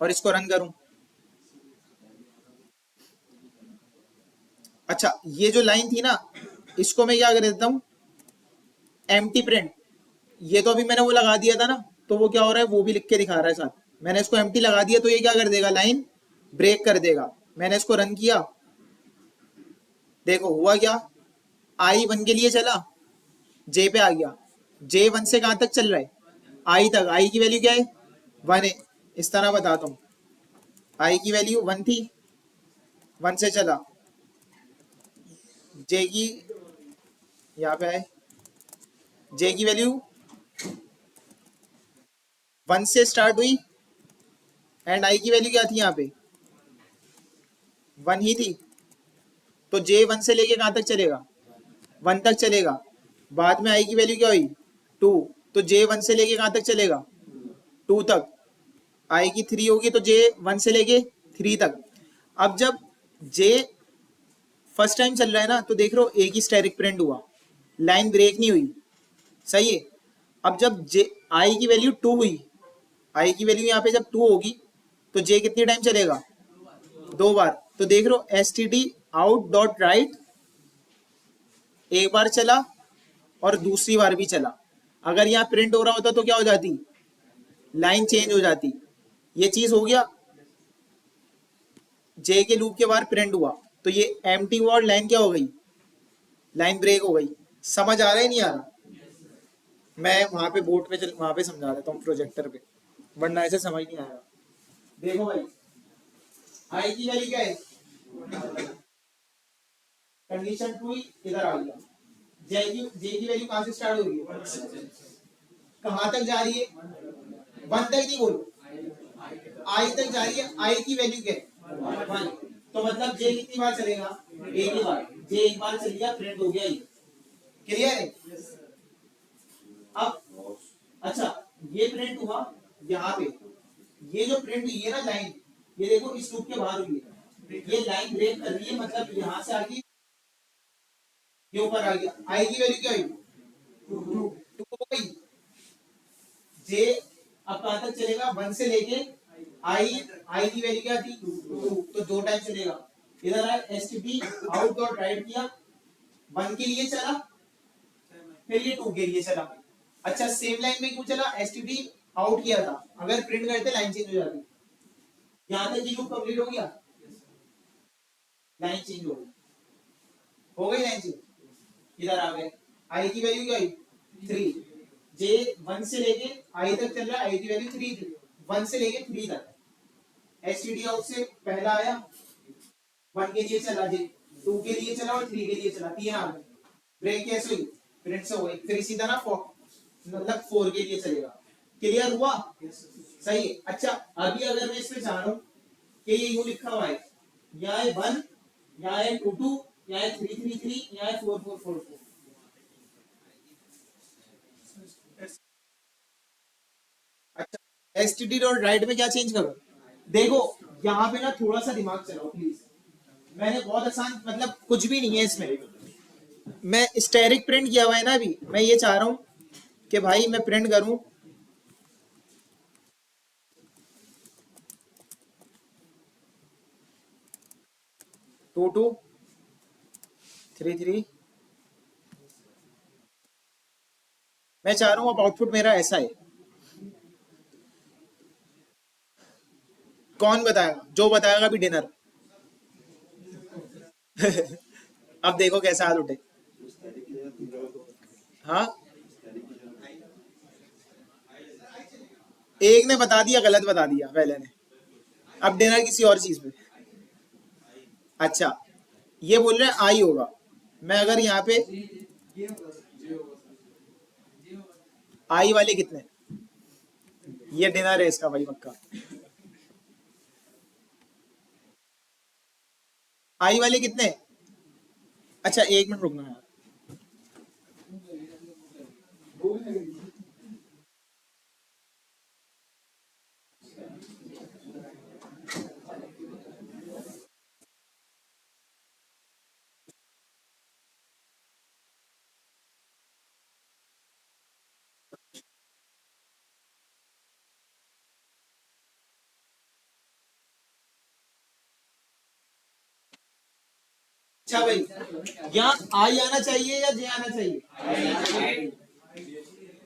और इसको रन करूं। अच्छा ये जो लाइन थी ना, इसको मैं क्या कर देता हूं, एम्प्टी प्रिंट। ये तो अभी मैंने वो लगा दिया था ना, तो वो क्या हो रहा है वो भी लिख के दिखा रहा है साथ, मैंने इसको एम्प्टी लगा दिया तो ये क्या कर देगा, लाइन ब्रेक कर देगा। मैंने इसको रन किया, देखो हुआ क्या, आई 1 के लिए चला, जे पे आ गया, जे 1 से कहां तक चल रहा है, आई तक, आई की वैल्यू क्या है 1 है। इस तरह बताता हूं, आई की वैल्यू 1 थी, 1 से चला, जे की यहाँ पे आए, जे की वैल्यू 1 से स्टार्ट हुई, एंड आई की वैल्यू क्या थी यहाँ पे 1 ही थी, तो जे 1 से लेके कहां तक चलेगा 1 तक चलेगा। बाद में आई की वैल्यू क्या हुई 2, तो जे 1 से लेके कहां तक चलेगा 2 तक, आई की 3 होगी तो जे 1 से लेके 3 तक। अब जब जे फर्स्ट टाइम चल रहा है ना, तो देख रहे हो एक ही स्टैटिक प्रिंट हुआ, लाइन ब्रेक नहीं हुई, सही है। अब जब जे आई की वैल्यू 2 हुई, आई की वैल्यू यहाँ पे जब 2 होगी, तो जे कितनी टाइम चलेगा 2 बार, तो देख रहे हो std out डॉट राइट एक बार चला और दूसरी बार भी चला। अगर यहाँ प्रिंट हो रहा होता तो क्या हो जाती, लाइन चेंज हो जाती। ये चीज हो गया, जे के लूप के बाहर प्रिंट हुआ, तो ये एम्प्टी हुआ और लाइन क्या हो गई, लाइन ब्रेक हो गई। समझ आ रहा है नहीं आ रहा, मैं वहां पे बोर्ड पे वहां पे समझा देता हूँ प्रोजेक्टर पे, वरना ऐसे समझ नहीं आएगा। देखो भाई आई की वैल्यू क्या है, कंडीशन 2 इधर आ गया, जे की वैल्यू कहां से स्टार्ट हो रही है, कहां तक जा रही है 1 तक नहीं बोलो, आई तक जा रही है, आई की वैल्यू क्या है 1, तो मतलब जे कितनी बार चलेगा, एक ही बार, जे एक बार चल गया प्रिंट हो गया, ये क्लियर है। अब अच्छा ये प्रिंट हुआ यहाँ पे, ये जो प्रिंट हुई है ना लाइन, ये देखो इस लूप के बाहर हुई है, ये लाइन ब्रेक कर रही है, मतलब यहाँ से आगे ये ऊपर आ गया, आई की वैल्यू क्या हुई 2 हो गई, जे अब कहां तक चलेगा 1 से लेके आई की वैल्यू क्या थी 2, तो 2 टाइम चलेगा। इधर आए std आउट डॉट राइट किया, 1 के लिए चला, फिर ये 2 के लिए चला। अच्छा सेम लाइन में क्यों चला, std आउट किया था, अगर प्रिंट करते लाइन चेंज हो जाती। यहां तक ये लूप कंप्लीट हो गया, लाइन चेंज हो गई लाइन चेंज, इधर आ गए, आई की वैल्यू क्या हुई 3, जे 1 से लेके आई तक चल रहा है, आई की वैल्यू 3 थी, 1 से लेके 3 तक, std आउट से पहला आया 1 के लिए चला, जे 2 के लिए चला और 3 के लिए चला, 3 आ गए, ब्रेक कैसे हुई प्रिंट से हो गई, फिर इसी तरह मतलब 4 के लिए चलेगा। क्लियर हुआ, सही है। अच्छा अभी अगर मैं इसमें चाह रहा हूं कि ये यूं लिखा हुआ है, यहाँ है 1, यहाँ है 2 2, यहाँ है 3 3 3, यहाँ है 4 4 4 4। अच्छा std डॉट राइट में क्या चेंज करो, देखो यहाँ पे ना थोड़ा सा दिमाग चलाओ प्लीज, मैंने बहुत आसान, मतलब कुछ भी नहीं है इसमें, मैं स्टेरिक प्रिंट किया हुआ है ना अभी, मैं ये चाह रहा हूं कि भाई मैं प्रिंट करूं 2 2 3 3, मैं चाह रहा हूं अब आउटपुट मेरा ऐसा है। कौन बताएगा, जो बताएगा अभी डिनर अब देखो कैसा हाल उठे। हाँ एक ने बता दिया, गलत बता दिया पहले ने, अब डिनर किसी और चीज पे। अच्छा, ये बोल रहे हैं आई होगा। मैं अगर यहाँ पे ये होगा आई वाले कितने, ये डिनर है इसका भाई पक्का। आई वाले कितने, अच्छा एक मिनट रुकना यार। अच्छा भाई, यहाँ आई आना चाहिए या जे आना चाहिए,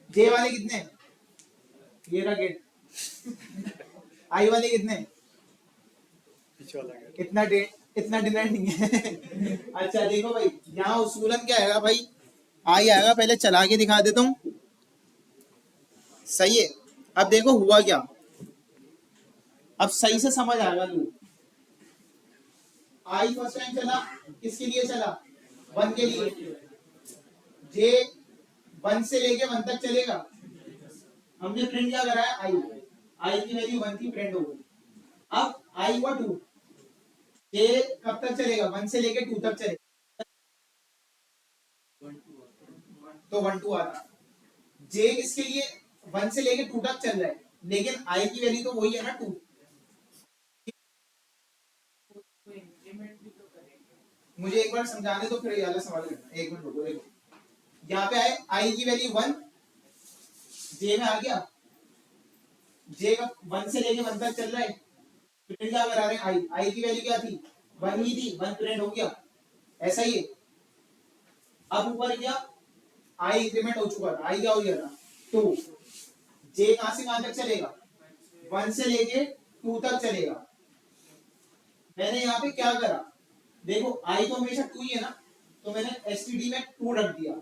जे वाले कितने, ये रहा गेट, आई वाले कितने, पीछे वाला गया। इतना डिनर नहीं है। अच्छा देखो भाई, यहाँ उसूलन क्या आएगा भाई, आई आएगा, पहले चला के दिखा देता हूँ, सही है। अब देखो हुआ क्या, अब सही से समझ आएगा लूप। आई फर्स्ट टाइम चला, किसके लिए चला, 1 के लिए, जे 1 से लेके 1 तक चलेगा। हमने प्रिंट क्या करा है, आई की वैल्यू 1 थी, प्रिंट हो गई। अब आई हुआ 2, जे कब तक चलेगा, 1 से लेके 2 तक चलेगा, तो 1 2 आता। जे किसके लिए 1 से लेके 2 तक चल रहा है, लेकिन आई की वैल्यू तो वही है ना 2। मुझे एक बार समझाने तो फिर ये वाला सवाल करना, एक मिनट रुको। देखो यहाँ पे आए आई की वैल्यू 1, जे में आ गया, जे का 1 से लेके 1 तक चल रहा है, प्रिंट क्या करा रहे हैं, आई की वैल्यू क्या थी, 1 ही थी, 1 प्रिंट हो गया, ऐसा ही है। अब ऊपर गया, आई इंक्रीमेंट हो चुका था, आई क्या हो गया था 2, जे कहां से कहां तक चलेगा, 1 से लेके 2 तक चलेगा। मैंने यहाँ पे क्या करा, देखो आई तो हमेशा 2 ही है ना, तो मैंने एसटीडी में 2 रख दिया,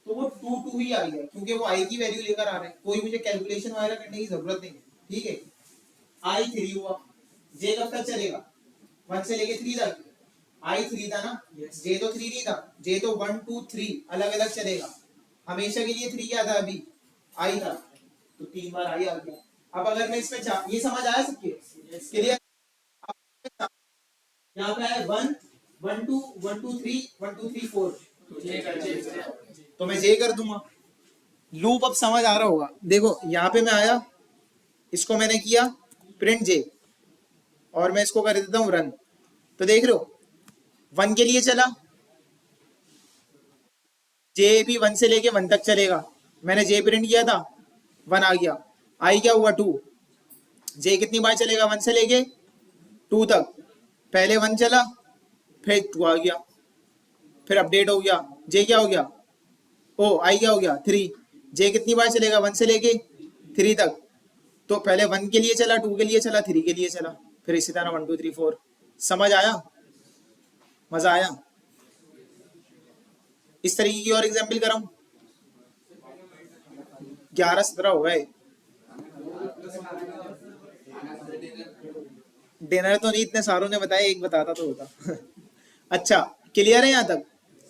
तो वो 2 2 ही आ गया, क्योंकि वो आई की वैल्यू लेकर आ रहे हैं, कोई मुझे कैलकुलेशन वगैरह करने की जरूरत नहीं है, ठीक है। आई 3 हुआ, जे कब तक चलेगा, 1 से लेके 3 तक, आई 3 था ना, जे तो 3 नहीं था, जे तो 1 2 3 अलग अलग चलेगा, हमेशा के लिए 3 क्या था अभी, आई था, तो 3 बार आई आ गया। अब अगर मैं इसमें ये समझ आया सबके क्लियर, यहाँ पे है 1 1 2 1 2 3 1 2 3 4, तो मैं जे कर दूंगा। लूप अब समझ आ रहा होगा, देखो यहाँ पे मैं आया, इसको मैंने किया प्रिंट जे, और मैं इसको कर देता हूँ रन, तो देख रहे हो 1 के लिए चला, जे भी 1 से लेके 1 तक चलेगा, मैंने जे प्रिंट किया था, 1 आ गया। आई क्या हुआ 2, जे कितनी बार चलेगा 1 से लेके 2 तक, पहले 1 चला, फिर 2 आ गया, फिर अपडेट हो गया, जे क्या हो गया, ओ आई क्या हो गया 3, जे कितनी बार चलेगा 1 से लेके 3 तक, तो पहले 1 के लिए चला, 2 के लिए चला, 3 के लिए चला, फिर इसी तरह 1 2 3 4। समझ आया, मजा आया। इस तरीके की और एग्जाम्पल कराऊं, 11 17 हो गए। डिनर तो नहीं इतने सारों ने बताया, एक बताता तो होता। अच्छा क्लियर है यहाँ तक।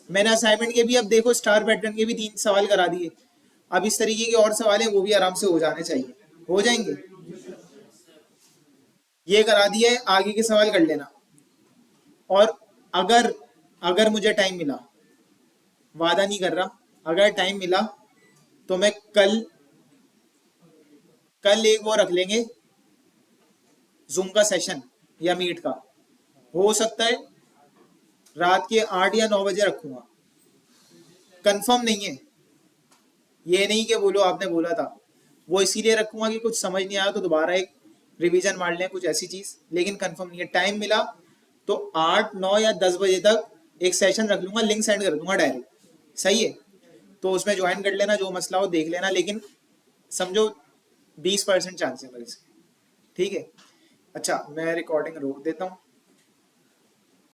मैंने असाइनमेंट के भी अब देखो स्टार पैटर्न के भी 3 सवाल करा दिए, अब इस तरीके के और सवाल हैं वो भी आराम से हो जाने चाहिए, हो जाएंगे। ये करा दिए, आगे के सवाल कर लेना। और अगर अगर मुझे टाइम मिला, वादा नहीं कर रहा, अगर टाइम मिला तो मैं कल एक वो रख लेंगे जूम का सेशन या मीट का, हो सकता है रात के 8 या 9 बजे रखूंगा, कंफर्म नहीं है, ये नहीं कि बोलो आपने बोला था, वो इसीलिए रखूंगा कि कुछ समझ नहीं आया तो दोबारा एक रिवीजन मार लें, कुछ ऐसी चीज, लेकिन कंफर्म नहीं है। टाइम मिला तो 8 9 या 10 बजे तक एक सेशन रख लूंगा, लिंक सेंड कर दूंगा डायरेक्ट, सही है। तो उसमें ज्वाइन कर लेना, जो मसला हो देख लेना, लेकिन समझो 20% चांस है मेरे से, ठीक है। अच्छा मैं रिकॉर्डिंग रोक देता हूँ।